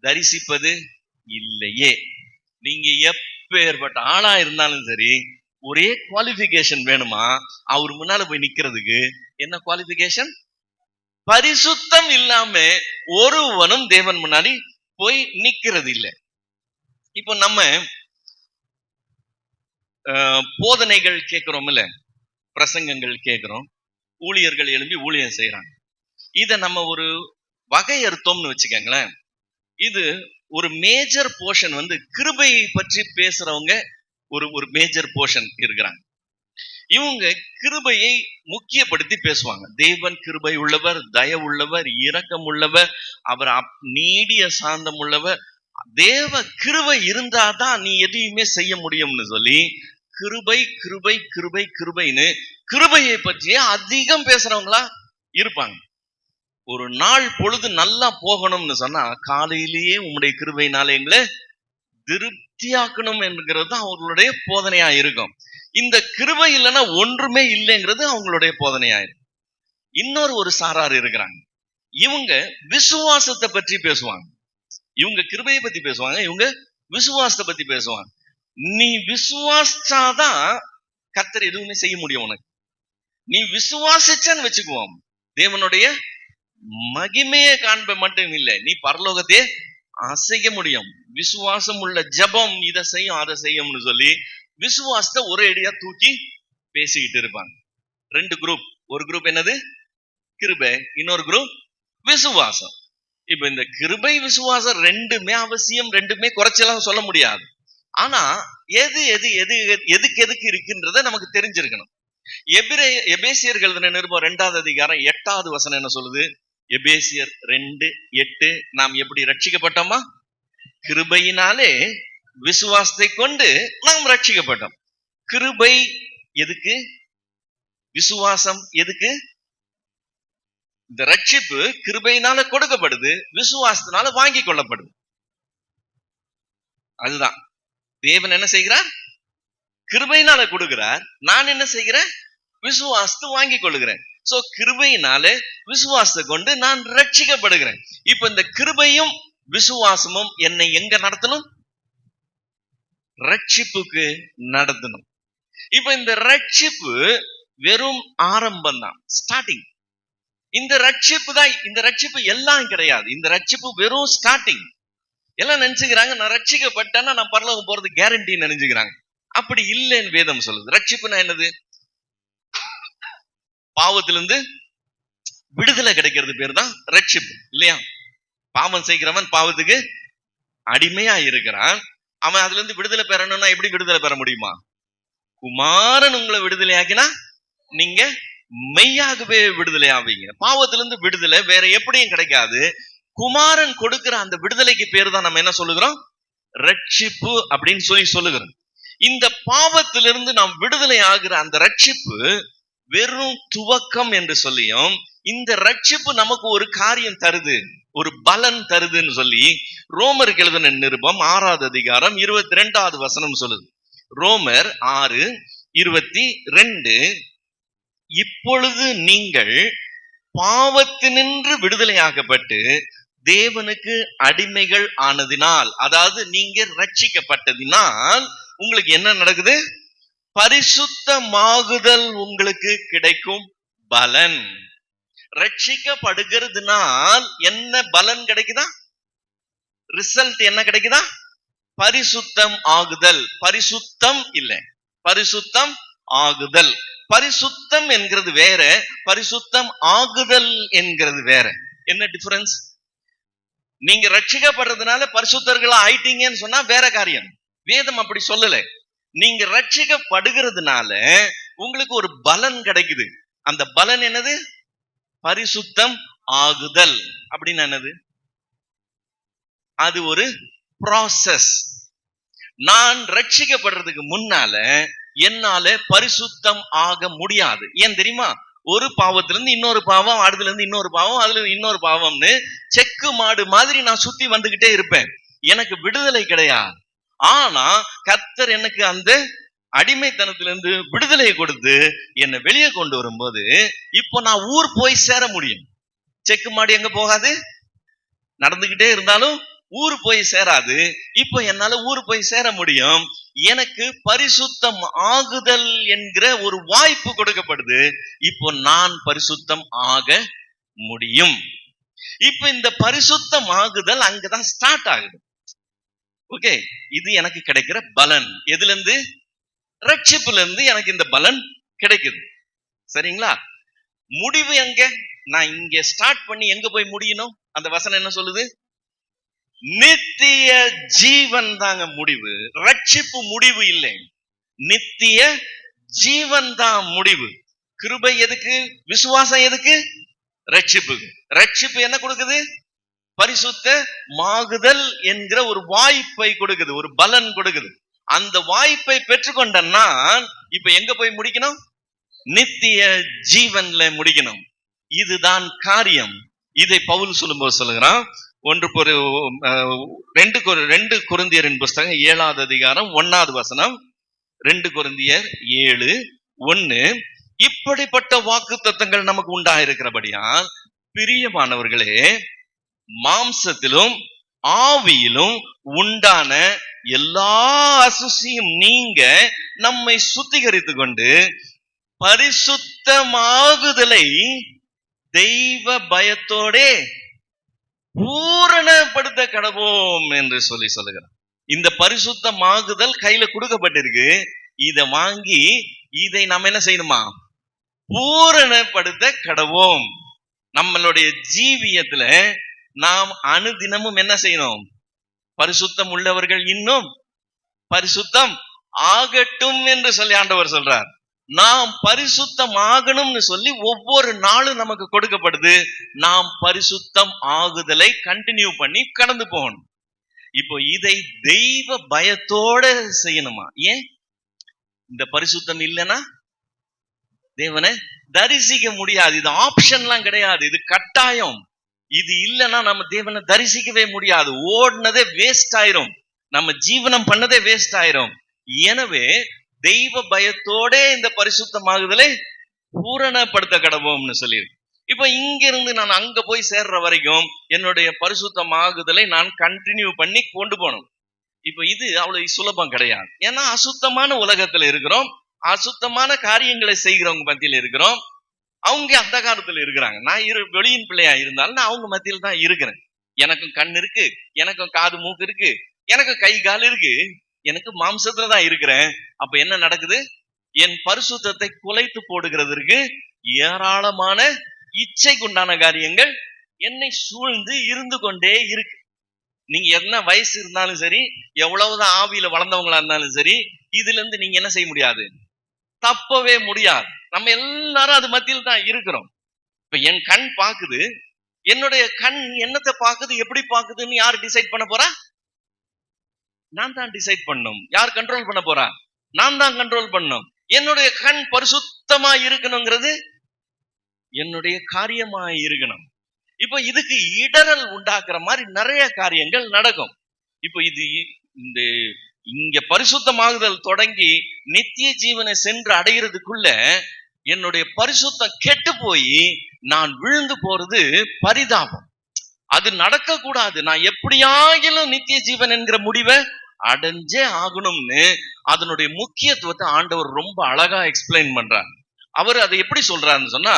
தரிசிப்பது இல்லையே. நீங்க எப்பேற்பட்ட ஆளா இருந்தாலும் சரி, ஒரே குவாலிபிகேஷன் வேணுமா அவர் முன்னால போய் நிக்கிறதுக்கு? என்ன குவாலிபிகேஷன்? பரிசுத்தம் இல்லாம ஒருவனும் தேவன் முன்னாடி போய் நிக்கிறது இல்லை. இப்போ நம்ம போதனைகள் கேட்கிறோம் இல்ல, பிரசங்கங்கள் கேட்கிறோம், ஊழியர்கள் எழும்பி ஊழியம் செய்யறாங்க. இத நம்ம ஒரு வகையறுத்தோம்னு வச்சுக்கோங்களேன். இது ஒரு மேஜர் போர்ஷன் கிருபையை பற்றி பேசுறவங்க ஒரு மேஜர் போர்ஷன் இருக்கிறாங்க. இவங்க கிருபையை முக்கியப்படுத்தி பேசுவாங்க. தேவன் கிருபை உள்ளவர், தயவு உள்ளவர், இரக்கம் உள்ளவர், அவர் நீடிய சாந்தம் உள்ளவர். தேவ கிருபை இருந்தாதான் நீ எதையுமே செய்ய முடியும்னு சொல்லி கிருபை கிருபை கிருபை கிருபைன்னு கிருபையை பற்றியே அதிகம் பேசுறவங்களா இருப்பாங்க. ஒரு நாள் பொழுது நல்லா போகணும்னு சொன்னா காலையிலேயே உங்களுடைய கிருபையினால எங்களை திருப்தியாக்கணும் என்கிறது தான் அவங்களுடைய போதனையா இருக்கும். இந்த கிருபை இல்லைன்னா ஒன்றுமே இல்லைங்கிறது அவங்களுடைய போதனையா இருக்கும். இன்னொரு ஒரு சாரார் இருக்கிறாங்க. இவங்க விசுவாசத்தை பற்றி பேசுவாங்க. இவங்க கிருபையை பத்தி பேசுவாங்க, இவங்க விசுவாசத்தை பத்தி பேசுவாங்க. நீ விசுவாசாதான் கர்த்தர் எதுவுமே செய்ய முடியும் உனக்கு. நீ விசுவாசிச்சன்னு வச்சுக்குவோம், தேவனுடைய மகிமையை காண்ப மட்டும் இல்லை, நீ பரலோகத்தையே அசைக்க முடியும். விசுவாசம் உள்ள ஜபம் இதை செய்யும் அதை செய்யும்னு சொல்லி விசுவாசத்தை ஒரே அடியா தூக்கி பேசிக்கிட்டு இருப்பாங்க. ரெண்டு குரூப். ஒரு குரூப் என்னது? கிருபை. இன்னொரு குரூப் விசுவாசம். இப்ப இந்த கிருபை விசுவாசம் ரெண்டுமே அவசியம், ரெண்டுமே குறைச்செல்லாம் சொல்ல முடியாது. ஆனா எது எது எது எதுக்கு எதுக்கு இருக்குன்றத நமக்கு தெரிஞ்சிருக்கணும். எபேசியர்கள் எழுதின நிருபம் 2வது அதிகாரம் 8வது வசனம் என்ன சொல்லுது? எபேசியர் 2:8. நாம் எப்படி ரட்சிக்கப்பட்டோமா? கிருபையினாலே விசுவாசத்தை கொண்டு நாம் ரட்சிக்கப்பட்டோம். கிருபை எதுக்கு? விசுவாசம் எதுக்கு? இந்த ரட்சிப்பு கிருபையினால கொடுக்கப்படுது, விசுவாசத்தினால வாங்கி கொள்ளப்படுது. அதுதான் தேவன் என்ன செய்கிறார்? கிருபையினால கொடுக்கிறார். நான் என்ன செய்கிறேன்? விசுவாசத்தை வாங்கி கொள்ளுகிறேன். சோ கிருபையினால விசுவாசத்தை கொண்டு நான் ரட்சிக்கப்படுகிறேன். இப்ப இந்த கிருபையும் விசுவாசமும் என்னை எங்க நடத்தணும்? ரட்சிப்புக்கு நடத்தணும். இப்ப இந்த ரட்சிப்பு வெறும் ஆரம்பம் தான், ஸ்டார்டிங். இந்த ரட்சிப்பு எல்லாம் கிடையாது. இந்த ரட்சிப்பு வெறும் ஸ்டார்டிங். எல்லாம் நினைச்சுக்கிறாங்க நான் ரட்சிக்கப்பட்டேன்னா நான் பரலோகம் போறது கேரண்டின்னு நினைச்சுக்கிறாங்க. அப்படி இல்லைன்னு வேதம் சொல்லுது. ரட்சிப்புனா என்னது? பாவத்திலிருந்து விடுதலை கிடைக்கிறது பேர் தான் ரட்சிப்பு, இல்லையா? பாவம் செய்கிறவன் பாவத்துக்கு அடிமையா இருக்கிறான். அவன் அதுல இருந்து விடுதலை பெறணும்னா எப்படி விடுதலை பெற முடியுமா? குமாரன் உங்களை விடுதலை ஆக்கினா நீங்க மெய்யாகவே விடுதலை ஆவீங்க. பாவத்திலிருந்து விடுதலை வேற எப்படியும் கிடைக்காது. குமாரன் கொடுக்கிற அந்த விடுதலைக்கு பேரு தான் நம்ம என்ன சொல்லுகிறோம்? ரட்சிப்பு அப்படின்னு சொல்லுகிறோம். இந்த பாவத்திலிருந்து நாம் விடுதலை ஆகிற அந்த ரட்சிப்பு வெறும் துவக்கம் என்று சொல்லியும், இந்த ரட்சிப்பு நமக்கு ஒரு காரியம் தருது, ஒரு பலன் தருதுன்னு சொல்லி ரோமருக்கு எழுதின நிருபம் 6வது அதிகாரம் 22வது வசனம் சொல்லுது. ரோமர் 6:22. இப்பொழுது நீங்கள் பாவத்தினின்று விடுதலையாக்கப்பட்டு தேவனுக்கு அடிமைகள் ஆனதினால், அதாவது நீங்க ரட்சிக்கப்பட்டதினால் உங்களுக்கு என்ன நடக்குது? பரிசுத்தமாகுதல் உங்களுக்கு கிடைக்கும் பலன். ரட்சிக்கப்படுகிறதுனால் என்ன பலன் கிடைக்குதா? ரிசல்ட் என்ன கிடைக்குதா? பரிசுத்தம் ஆகுதல். பரிசுத்தம் இல்லை, பரிசுத்தம் ஆகுதல். பரிசுத்தம் என்கிறது வேற, பரிசுத்தம் ஆகுதல் என்கிறது வேற. என்ன டிஃபரன்ஸ்? நீங்க ரட்சிக்கப்படுறதுனால பரிசுத்தர்களா ஆயிட்டீங்கன்னு சொன்னா வேற காரியம். வேதம் அப்படி சொல்லல. நீங்க ரட்சிக்கப்படுகிறதுனால உங்களுக்கு ஒரு பலன் கிடைக்குது. அந்த பலன் என்னது? பரிசுத்தம் ஆகுதல். அப்படின்னு என்னது? அது ஒரு ப்ராசஸ். நான் ரட்சிக்கப்படுறதுக்கு முன்னால என்னால பரிசுத்தம் ஆக முடியாது. ஏன் தெரியுமா? ஒரு பாவத்திலிருந்து இன்னொரு பாவம், அதுல இருந்து இன்னொரு பாவம், அதுல இன்னொரு பாவம்னு செக்கு மாடு மாதிரி நான் சுத்தி வந்துகிட்டே இருப்பேன். எனக்கு விடுதலை கிடையாது. ஆனா கர்த்தர் எனக்கு அந்த அடிமைத்தனத்திலிருந்து விடுதலையை கொடுத்து என்னை வெளியே கொண்டு வரும்போது இப்போ நான் ஊர் போய் சேர முடியும். செக்கு மாடு எங்க போகாது, நடந்துகிட்டே இருந்தாலும் ஊர் போய் சேராது. இப்போ என்னால ஊர் போய் சேர முடியும். எனக்கு பரிசுத்தம் ஆகுதல் என்கிற ஒரு வாய்ப்பு கொடுக்கப்படுது. இப்போ நான் பரிசுத்தம் ஆக முடியும். இப்ப இந்த பரிசுத்தம் ஆகுதல் அங்கதான் ஸ்டார்ட் ஆகுது. ஓகே, இது எனக்கு கிடைக்கிற பலன். எதுல இருந்து? ரட்சிப்புல இருந்து எனக்கு இந்த பலன் கிடைக்குது. சரிங்களா? முடிவு எங்க? நான் இங்க ஸ்டார்ட் பண்ணி எங்க போய் முடியணும்? அந்த வசனம் என்ன சொல்லுது? நித்திய ஜீவன் தாங்க முடிவு. ரட்சிப்பு முடிவு இல்லை, நித்திய ஜீவன் தான் முடிவு. கிருபை எதுக்கு? விசுவாசம் எதுக்கு? ரட்சிப்புக்கு. ரட்சிப்பு என்ன கொடுக்குது? பரிசுத்த மாகுதல் என்கிற ஒரு வாய்ப்பை கொடுக்குது, ஒரு பலன் கொடுக்குது. அந்த வாய்ப்பை பெற்றுக்கொண்டன்னா இப்ப எங்க போய் முடிக்கணும்? நித்திய ஜீவன்ல முடிக்கணும். இதுதான் காரியம். இதை பவுல் சொல்லும்போது சொல்லுகிறான். 2 கொரிந்தியரின் புஸ்தகம் 7வது அதிகாரம் 1வது வசனம். 2 கொரிந்தியர் 7:1. இப்படிப்பட்ட வாக்குத்தத்தங்கள் நமக்கு உண்டாயிருக்கிறபடியால் பிரியமானவர்களே, மாம்சத்திலும் ஆவியிலும் உண்டான எல்லா அசுசியும் நீங்க நம்மை சுத்திகரித்து கொண்டு பரிசுத்தமாகுதலை தெய்வ பயத்தோடே பூரணப்படுத்த கடவோம் என்று சொல்லுகிறார். இந்த பரிசுத்தமாகுதல் கையில கொடுக்கப்பட்டிருக்கு. இதை வாங்கி இதை நம்ம என்ன செய்யணுமா? பூரணப்படுத்த கடவோம். நம்மளுடைய ஜீவியத்துல நாம் அனுதினமும் என்ன செய்யணும்? பரிசுத்தம் உள்ளவர்கள் இன்னும் பரிசுத்தம் ஆகட்டும் என்று சொல்லி ஆண்டவர் சொல்றார். நாம் பரிசுத்தம் ஆகணும்னு சொல்லி ஒவ்வொரு நாளும் நமக்கு கொடுக்கப்படுது. நாம் பரிசுத்தம் ஆகுதலை கண்டினியூ பண்ணி கடந்து போகணும். இப்போ இதை தெய்வ பயத்தோட செய்யணுமா? ஏன்? இந்த பரிசுத்தம் இல்லைன்னா தேவனை தரிசிக்க முடியாது. இது ஆப்ஷன்லாம் கிடையாது, இது கட்டாயம். இது இல்லைன்னா நம்ம தேவனை தரிசிக்கவே முடியாது. ஓடுனதே வேஸ்ட் ஆயிரும், நம்ம ஜீவனம் பண்ணதே வேஸ்ட் ஆயிரும். எனவே தெய்வ பயத்தோட இந்த பரிசுத்தமாகுதலை பூரணப்படுத்த கடவோம்னு சொல்லியிருக்கு. இப்ப இங்க இருந்து நான் அங்க போய் சேர்ற வரைக்கும் என்னுடைய பரிசுத்தமாகுதலை நான் கண்டினியூ பண்ணி கொண்டு போகணும். இப்ப இது அவ்வளவு சுலபம் கிடையாது. ஏன்னா அசுத்தமான உலகத்துல இருக்கிறோம், அசுத்தமான காரியங்களை செய்கிறவங்க மத்தியில் இருக்கிறோம். அவங்க அந்த காலத்துல இருக்கிறாங்க. நான் வெளியின் பிள்ளையா இருந்தாலும் நான் அவங்க மத்தியில் தான் இருக்கிறேன். எனக்கும் கண் இருக்கு, எனக்கும் காது மூக்கு இருக்கு, எனக்கும் கை கால் இருக்கு, எனக்கு மாம்சத்துல தான் இருக்கிறேன். அப்ப என்ன நடக்குது? என் பரிசுத்தத்தை குலைத்து போடுகிறதற்கு ஏராளமான இச்சைக்குண்டான காரியங்கள் என்னை சூழ்ந்து இருந்து கொண்டே இருக்கு. நீங்க என்ன வயசு இருந்தாலும் சரி, எவ்வளவுதான் ஆவியில வளர்ந்தவங்களா இருந்தாலும் சரி, இதுல இருந்து நீங்க என்ன செய்ய முடியாது, தப்பவே முடியாது. நம்ம எல்லாரும் அது மத்தியில் தான் இருக்கிறோம். இப்ப என் கண் பாக்குது, என்னுடைய கண் என்னத்தை பாக்குது, எப்படி பாக்குதுன்னு யார் டிசைட் பண்ண போறா? நான் தான் டிசைட் பண்ணும். யார் கண்ட்ரோல் பண்ண போறா? நான் தான் கண்ட்ரோல் பண்ணும். என்னுடைய கண் பரிசுத்தமா இருக்கணுங்கிறது என்னுடைய காரியமா இருக்கணும். இப்ப இதுக்கு இடரல் உண்டாக்குற மாதிரி நிறைய காரியங்கள் நடக்கும். இப்ப இது இந்த இங்க பரிசுத்தமாகுதல் தொடங்கி நித்திய ஜீவனை சென்று அடைகிறதுக்குள்ள என்னுடைய பரிசுத்தம் கெட்டு போய் நான் விழுந்து போறது பரிதாபம். அது நடக்க கூடாது. நான் எப்படியாகிலும் நித்திய ஜீவன் என்கிற முடிவை அடைஞ்சே ஆகணும்னு அதனுடைய முக்கியத்துவத்தை ஆண்டவர் ரொம்ப அழகா எக்ஸ்பிளைன் பண்றார். அவர் அதை எப்படி சொல்றாருன்னு சொன்னா,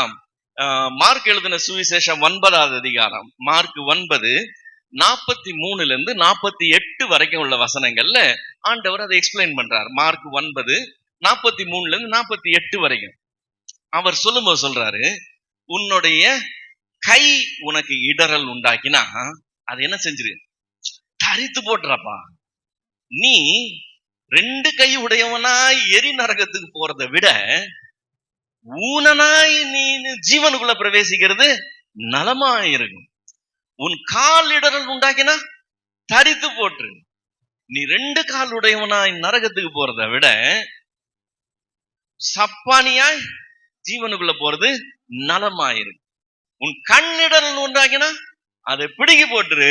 மார்க் எழுதின சுவிசேஷம் 9வது அதிகாரம், மார்க் 9:43 48 வரைக்கும் உள்ள வசனங்கள்ல ஆண்டவர் அதை எக்ஸ்பிளைன் பண்றார். மார்க் 9:43 48 வரைக்கும் அவர் சொல்லும்போது சொல்றாரு, உன்னுடைய கை உனக்கு இடறல் உண்டாக்கினா அது என்ன செஞ்சிரு, தரித்து போட்டுறப்பா. நீ 2 கை உடையவனாய் எரி நரகத்துக்கு போறதை விட ஊனனாய் நீ ஜீவனுக்குள்ள பிரவேசிக்கிறது நலமாயிருக்கும். உன் கால் இடறல் உண்டாக்கினா தரித்து போட்டு, நீ 2 கால் உடையவனாய் நரகத்துக்கு போறதை விட சப்பானியாய் ஜீவனுக்குள்ள போறது நலமாயிருக்கு. உன் கண்ணிடல் உண்டாக்கினா அதை பிடுங்கி போட்டுரு,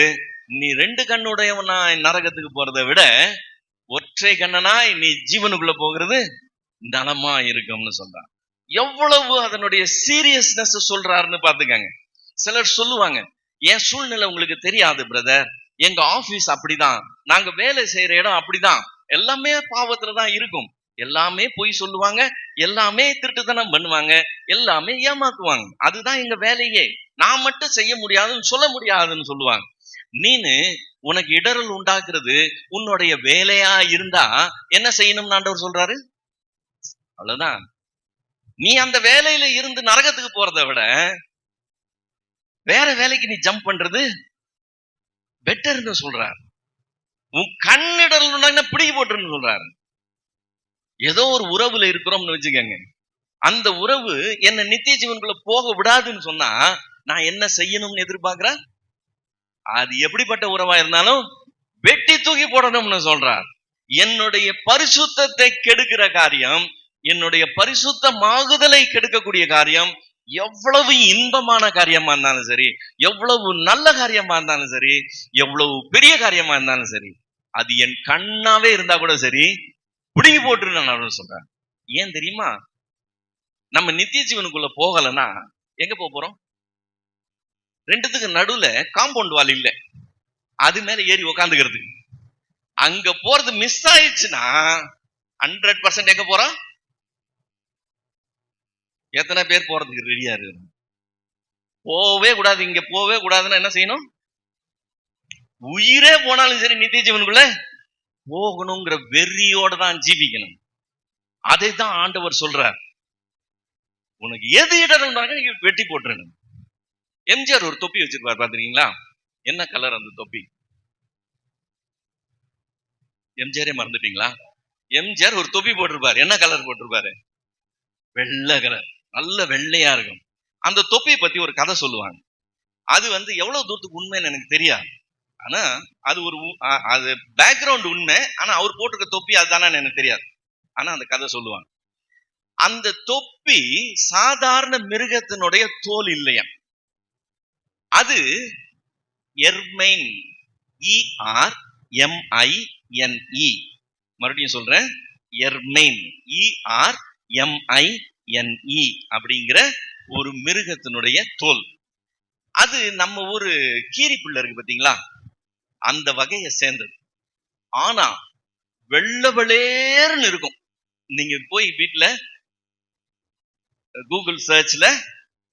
நீ 2 கண்ணுடையவனாய் நரகத்துக்கு போறதை விட ஒற்றை கண்ணனாய் நீ ஜீவனுக்குள்ள போகிறது நலமா இருக்கும்னு சொல்றான். எவ்வளவு அதனுடைய சீரியஸ்னஸ் சொல்றாருன்னு பாத்துக்கங்க. சிலர் சொல்லுவாங்க, என் சூழ்நிலை உங்களுக்கு தெரியாது பிரதர், எங்க ஆபீஸ் அப்படிதான், நாங்க வேலை செய்யற இடம் அப்படிதான், எல்லாமே பாவத்துலதான் இருக்கும், எல்லாமே பொய் சொல்லுவாங்க, எல்லாமே திருட்டுத்தனம் பண்ணுவாங்க, எல்லாமே ஏமாத்துவாங்க, அதுதான் எங்க வேலையே, நான் மட்டும் செய்ய முடியாதுன்னு சொல்ல முடியாதுன்னு சொல்லுவாங்க. நீனு உனக்கு இடரல் உண்டாக்குறது உன்னுடைய வேலையா இருந்தா என்ன செய்யணும்னு ஆண்டவர் சொல்றாரு? அவ்வளவுதான். நீ அந்த வேலையில இருந்து நரகத்துக்கு போறதை விட வேற வேலைக்கு நீ ஜம்ப் பண்றது பெட்டர்னு சொல்றாரு. உன் கண்ணிடல் உண்டாக்கினா பிடிக்கி போட்டுன்னு சொல்றாரு. ஏதோ ஒரு உறவுல இருக்கிறோம்னு வச்சுக்கோங்க, அந்த உறவு என்ன நித்திய ஜீவனுக்குள்ள போக விடாதுன்னு சொன்னா நான் என்ன செய்யணும்னு எதிர்பார்க்கிறேன்? அது எப்படிப்பட்ட உறவா இருந்தாலும் வெட்டி தூக்கி போடணும்னு சொல்றார். என்னுடைய பரிசுத்தத்தை கெடுக்கிற காரியம், என்னுடைய பரிசுத்தமாகுதலை கெடுக்கக்கூடிய காரியம் எவ்வளவு இன்பமான காரியமா இருந்தாலும் சரி, எவ்வளவு நல்ல காரியமா இருந்தாலும் சரி, எவ்வளவு பெரிய காரியமா இருந்தாலும் சரி, அது என் கண்ணாவே இருந்தா கூட சரி பிடுங்கி போட்டு நான் சொல்றேன். ஏன் தெரியுமா? நம்ம நித்திய ஜீவனுக்குள்ள போகலன்னா எங்க போறோம்? 2த்துக்கு நடுவுல காம்பவுண்ட் வால் இல்ல, அது மேல ஏறி உக்காந்துக்கிறதுக்கு. அங்க போறது மிஸ் ஆயிடுச்சுன்னா 100% எங்க போறோம்? எத்தனை பேர் போறதுக்கு ரெடியா இருக்கு? போவே கூடாது, இங்க போவே கூடாதுன்னா என்ன செய்யணும்? உயிரே போனாலும் சரி நித்திய ஜீவனுக்குள்ள போகணுங்கிற வெறியோட தான் ஜீவிக்கணும். அதை தான் ஆண்டவர் சொல்றார். உனக்கு எது இடரும் வெட்டி போட்டுருணும். எம்ஜிஆர் ஒரு தொப்பி வச்சிருப்பார், பாத்துறீங்களா? என்ன கலர் அந்த தொப்பி? எம்ஜிஆரே மறந்துட்டீங்களா? எம்ஜிஆர் ஒரு தொப்பி போட்டிருப்பாரு. என்ன கலர் போட்டிருப்பாரு? வெள்ளை கலர், நல்ல வெள்ளையா இருக்கும். அந்த தொப்பியை பத்தி ஒரு கதை சொல்லுவாங்க. அது எவ்வளவு தூரத்துக்கு உண்மைன்னு எனக்கு தெரியாது, ஆனா அது ஒரு அது பேக்ரவுண்ட் உண்மை. ஆனா அவர் போட்டிருக்க தொப்பி அதுதானு எனக்கு தெரியாது. ஆனா அந்த கதை சொல்லுவாங்க. அந்த தொப்பி சாதாரண மிருகத்தினுடைய தோல் இல்லையா, அது எர்மைன், ERMINE. மறுபடியும் சொல்றேன், எர்மைன், ERMINE அப்படிங்கிற ஒரு மிருகத்தினுடைய தோல். அது நம்ம ஊரு கீரி பிள்ளை இருக்கு பாத்தீங்களா, அந்த வகையை சேர்ந்தது. ஆனா வெள்ளவெளேர்னு இருக்கும். நீங்க போய் வீட்டுல கூகுள் சர்ச்ல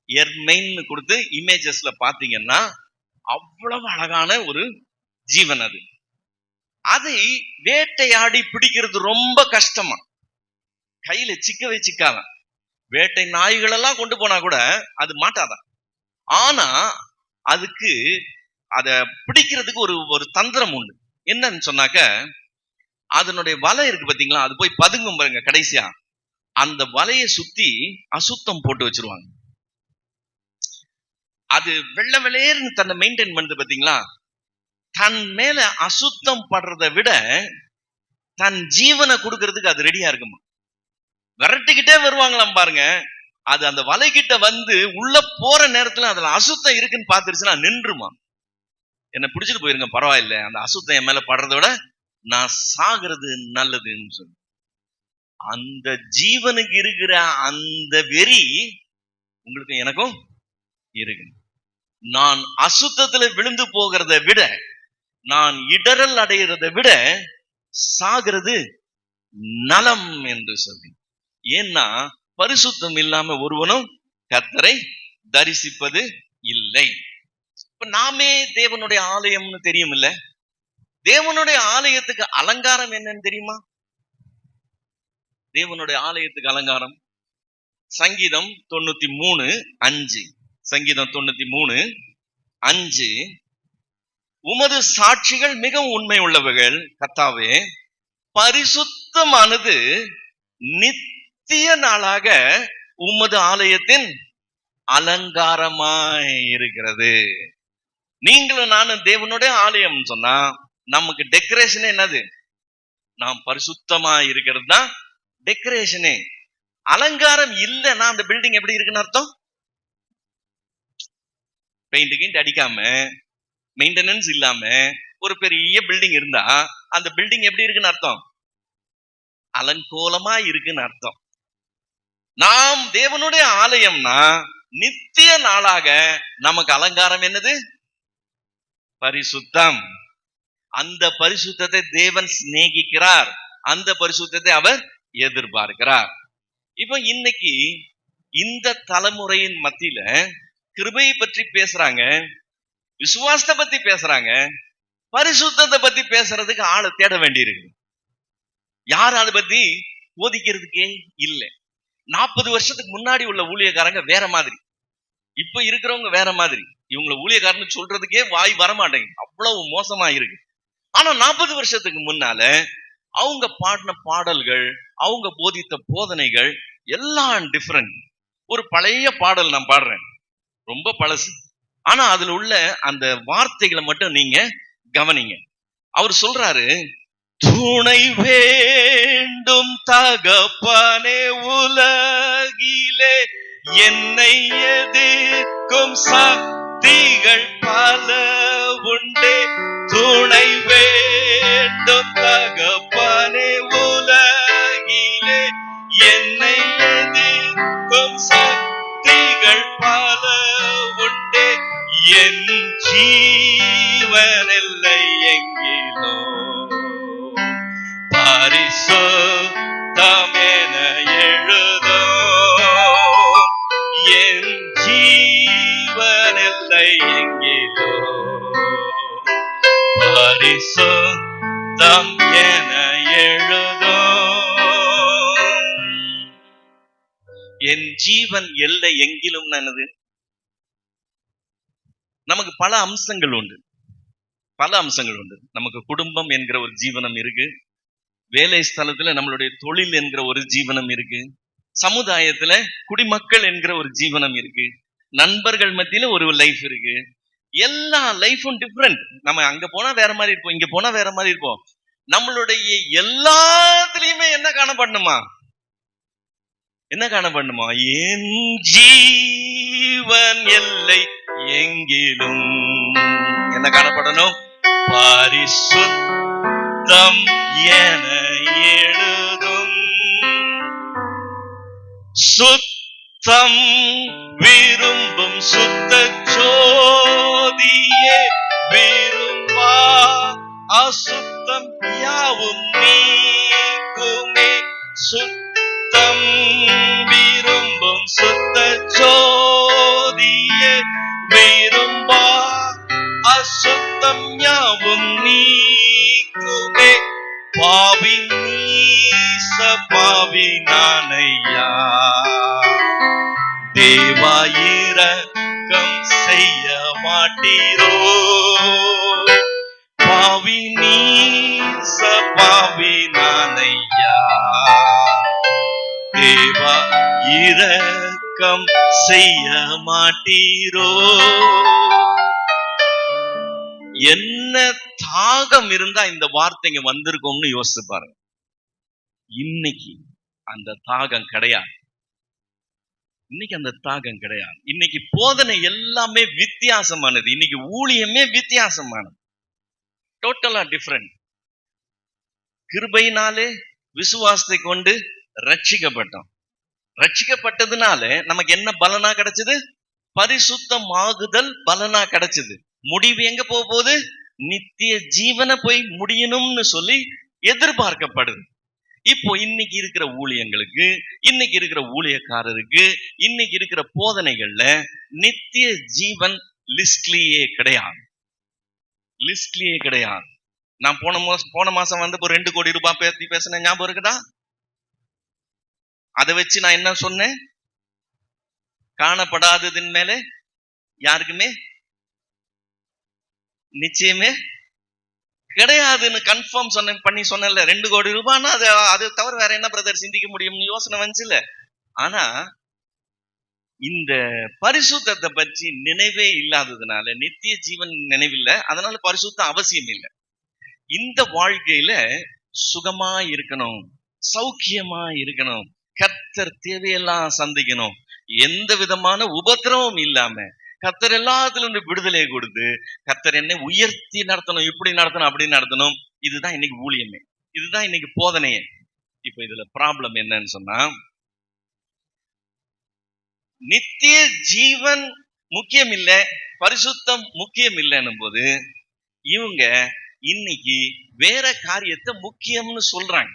எர்மைன்னு கொடுத்து இமேஜஸ்ல பாத்தீங்கன்னா அவ்வளவு அழகான ஒரு ஜீவன். அது அதை வேட்டையாடி பிடிக்கிறது ரொம்ப கஷ்டமா, கையில சிக்கவே சிக்காதான். வேட்டை நாய்கள் எல்லாம் கொண்டு போனா கூட அது மாட்டாதான். ஆனா அதுக்கு அத பிடிக்கிறதுக்கு ஒரு தந்திரம் உண்டு. என்னன்னு சொன்னாக்க, அதனுடைய வலை இருக்கு பாத்தீங்களா, அது போய் பதுங்கும் பாருங்க. கடைசியா அந்த வலையை சுத்தி அசுத்தம் போட்டு வச்சிருவாங்க. அது வெள்ளை வெளேர்னு தன்னை மெயின்டைன் பண்ணுது பாத்தீங்களா. தன் மேல அசுத்தம் படுறதை விட தன் ஜீவனை கொடுக்கறதுக்கு அது ரெடியா இருக்குமா. விரட்டிக்கிட்டே வருவாங்களாம் பாருங்க. அது அந்த வலைகிட்ட உள்ள போற நேரத்துல அதுல அசுத்தம் இருக்குன்னு பாத்துருச்சுன்னா நின்றுமா. என்ன பிடிச்சிட்டு போயிருங்க, பரவாயில்ல, அந்த அசுத்தம் என் மேல படுறத விட நான் சாகிறது நல்லதுன்னு சொல்லு. அந்த ஜீவனுக்கு இருக்கிற அந்த வெறி உங்களுக்கு எனக்கும் இருக்கு. நான் அசுத்தத்துல விழுந்து போகிறத விட, நான் இடரல் அடைகிறத விட சாகிறது நலம் என்று சொல்லி. ஏன்னா பரிசுத்தம் இல்லாம ஒருவனும் கர்த்தரை தரிசிப்பது இல்லை. இப்ப நாமே தேவனுடைய ஆலயம்னு தெரியும் இல்ல? தேவனுடைய ஆலயத்துக்கு அலங்காரம் என்னன்னு தெரியுமா? தேவனுடைய ஆலயத்துக்கு அலங்காரம் சங்கீதம் 93:5. சங்கீதம் 93:5. உமது சாட்சிகள் மிகவும் உண்மை உள்ளவர்கள் கர்த்தாவே, பரிசுத்தமானது நித்திய நாளாக உமது ஆலயத்தின் அலங்காரமாய் இருக்கிறது. நீங்களும் நானும் தேவனுடைய ஆலயம் சொன்னா நமக்கு டெக்கரேஷன் என்னது? நாம் பரிசுத்தமா இருக்கிறது தான் டெக்கரேஷனே. அலங்காரம் இல்லைன்னா அந்த பில்டிங் எப்படி இருக்குன்னு அர்த்தம்? பெயிண்ட் அடிக்காம, மெயின்டெனன்ஸ் இல்லாம ஒரு பெரிய பில்டிங் இருந்தா அந்த பில்டிங் எப்படி இருக்குன்னு அர்த்தம்? அலங்கோலமா இருக்குன்னு அர்த்தம். நாம் தேவனுடைய ஆலயம்னா நித்திய நாளாக நமக்கு அலங்காரம் என்னது? பரிசுத்தம். அந்த பரிசுத்தத்தை தேவன் சிநேகிக்கிறார், அந்த பரிசுத்தத்தை அவர் எதிர்பார்க்கிறார். இப்ப இன்னைக்கு இந்த தலைமுறையின் மத்தியில கிருபையை பற்றி பேசுறாங்க, விசுவாசத்தை பத்தி பேசுறாங்க, பரிசுத்தத்தை பத்தி பேசுறதுக்கு ஆளை தேட வேண்டியிருக்கு. யாரும் அதை பத்தி போதிக்கிறதுக்கே இல்லை. 40 வருஷத்துக்கு முன்னாடி உள்ள ஊழியக்காரங்க வேற மாதிரி, இப்ப இருக்கிறவங்க வேற மாதிரி. இவங்களை ஊழியக்காரன்னு சொல்றதுக்கே வாய் வரமாட்டேங்குது, அவ்வளவு மோசமா இருக்கு. ஆனா 40 வருஷத்துக்கு முன்னால அவங்க பாடின பாடல்கள், அவங்க போதித்த போதனைகள் எல்லாம் டிஃபரெண்ட். ஒரு பழைய பாடல் நான் பாடுறேன், ரொம்ப பழசு, ஆனா அதுல உள்ள அந்த வார்த்தைகளை மட்டும் நீங்க கவனிங்க. அவர் சொல்றாரு, துணை வேண்டும் தகப்பனே உலகிலே, என்னை எதிர்க்கும் சக்திகள் பல உண்டே. துணை வேண்டும் தகப்பனே உலகிலே, என்னை எதிர்க்கும் சக்திகள் பல உண்டே. என் ஜீவனில்லை எங்கிலோ பரிசுத்தமென எழுதோ. என் ஜீவனில்லை எங்கிலோ பரிசுத்தம் என எழுதோ. என் ஜீவன் எல்லை எங்கிலும் என்னது? நமக்கு பல அம்சங்கள் உண்டு, பல அம்சங்கள் உண்டு. நமக்கு குடும்பம் என்கிற ஒரு ஜீவனம் இருக்கு, வேலை ஸ்தலத்துல நம்மளுடைய தொழில் என்கிற ஒரு ஜீவனம் இருக்கு, சமுதாயத்துல குடிமக்கள் என்கிற ஒரு ஜீவனம் இருக்கு, நண்பர்கள் மத்தியில ஒரு லைஃப் இருக்கு. எல்லா லைஃபும் டிஃப்ரெண்ட். நம்ம அங்க போனா வேற மாதிரி இருப்போம், இங்க போனா வேற மாதிரி இருப்போம். நம்மளுடைய எல்லாத்துலயுமே என்ன காணப்படணுமா? என்ன காணப்படணுமா? என் ஜீவன் எல்லை எங்கிலும் என்ன காணப்படணும்? பரிசுத்தம் என எழுதும். சுத்தம் விரும்பும் சுத்த ஜோதியே, விரும்பா அசுத்தம் யாவும் நீக்குமே. சுத்தம் விரும்பும் சுத்த ஜோதியே, விரும்பா அசுத்தம் யாவும் நீக்குமே. பாவி நீச பாவி நானையா, தேவாயிரக்கம் செய்ய மாட்டீரோ. பாவி நீச பாவி நானையா, தேவா இரக்கம் செய்ய மாட்டீரோ. என்ன தாகம் இருந்தா இந்த வார்த்தைங்க வந்திருக்கும்னு யோசிச்சு பாருங்க. இன்னைக்கு அந்த தாகம் கிடையாது. இன்னைக்கு அந்த தாகம் கிடையாது. இன்னைக்கு போதனை எல்லாமே வித்தியாசமானது. இன்னைக்கு ஊழியமே வித்தியாசமானது, டோட்டலா டிஃபரெண்ட். கிருபையினாலே விசுவாசத்தை கொண்டு ரட்சிக்கப்பட்டோம். ரட்சிக்கப்பட்டதுனால நமக்கு என்ன பலனா கிடைச்சது? பரிசுத்தமாகுதல் பலனா கிடைச்சது. முடிவு எங்க போக போகுது? நித்திய ஜீவனை போய் முடியணும்னு சொல்லி எதிர்பார்க்கப்படுது. இப்போ இன்னைக்கு இருக்கிற ஊழியங்களுக்கு, இன்னைக்கு இருக்கிற ஊழியக்காரருக்கு, இன்னைக்கு இருக்கிற போதனைகள்ல நித்திய ஜீவன் லிஸ்ட்லயே கிடையாது. லிஸ்ட்லயே கிடையாது. நான் போன மாசம் வந்து ஒரு 2 கோடி ரூபாய் பத்தி பேசின ஞாபகம் இருக்குதா? அதை வச்சு நான் என்ன சொன்னேன்? காணப்படாததின் மேலே யாருக்குமே நிச்சயமே கிடையாதுன்னு கன்ஃபார்ம் பண்ணி சொன்னல. 2 கோடி ரூபாய்னா அது தவிர வேற என்ன பிரதர் சிந்திக்க முடியும்னு யோசனை வந்துச்சுல. ஆனா இந்த பரிசுத்தத்தை பற்றி நினைவே இல்லாததுனால, நித்திய ஜீவன் நினைவில்லை, அதனால பரிசுத்தம் அவசியம் இல்லை. இந்த வாழ்க்கையில சுகமா இருக்கணும், சௌக்கியமா இருக்கணும், கர்த்தர் தேவையெல்லாம் சந்திக்கணும், எந்த விதமான உபத்திரமும் இல்லாம கர்த்தர் எல்லாத்திலிருந்து விடுதலை கொடுத்து கர்த்தர் என்னை உயர்த்தி நடத்தணும், இப்படி நடத்தணும், அப்படி நடத்தணும். இதுதான் இன்னைக்கு ஊழியமே, இதுதான் இன்னைக்கு போதனையே. இப்ப இதுல ப்ராப்ளம் என்னன்னு சொன்னா, நித்திய ஜீவன் முக்கியம் இல்லை, பரிசுத்தம் முக்கியம் இல்லைன்னும் போது இவங்க இன்னைக்கு வேற காரியத்தை முக்கியம்னு சொல்றாங்க.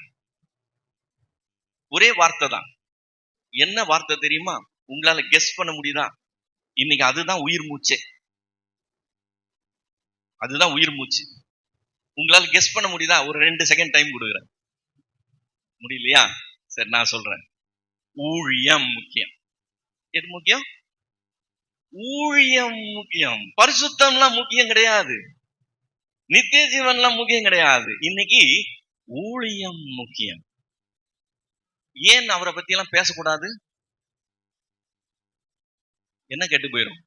ஒரே வார்த்தை தான். என்ன வார்த்தை தெரியுமா? உங்களால கெஸ் பண்ண முடியுதா? இன்னைக்கு அதுதான் உயிர் மூச்சே. அதுதான் உயிர் மூச்சு. உங்களால கெஸ் பண்ண முடியுதா? ஒரு 2 செகண்ட் டைம் கொடுக்குறேன். முடியலையா? சரி, நான் சொல்றேன். ஊழியம் முக்கியம். எது முக்கியம்? ஊழியம் முக்கியம். பரிசுத்தம்லாம் முக்கியம் கிடையாது, நித்திய ஜீவன்லாம் முக்கியம் கிடையாது. இன்னைக்கு ஊழியம் முக்கியம். ஏன் அவரை பத்தி எல்லாம் பேசக்கூடாது? என்ன கெட்டு போயிரும்?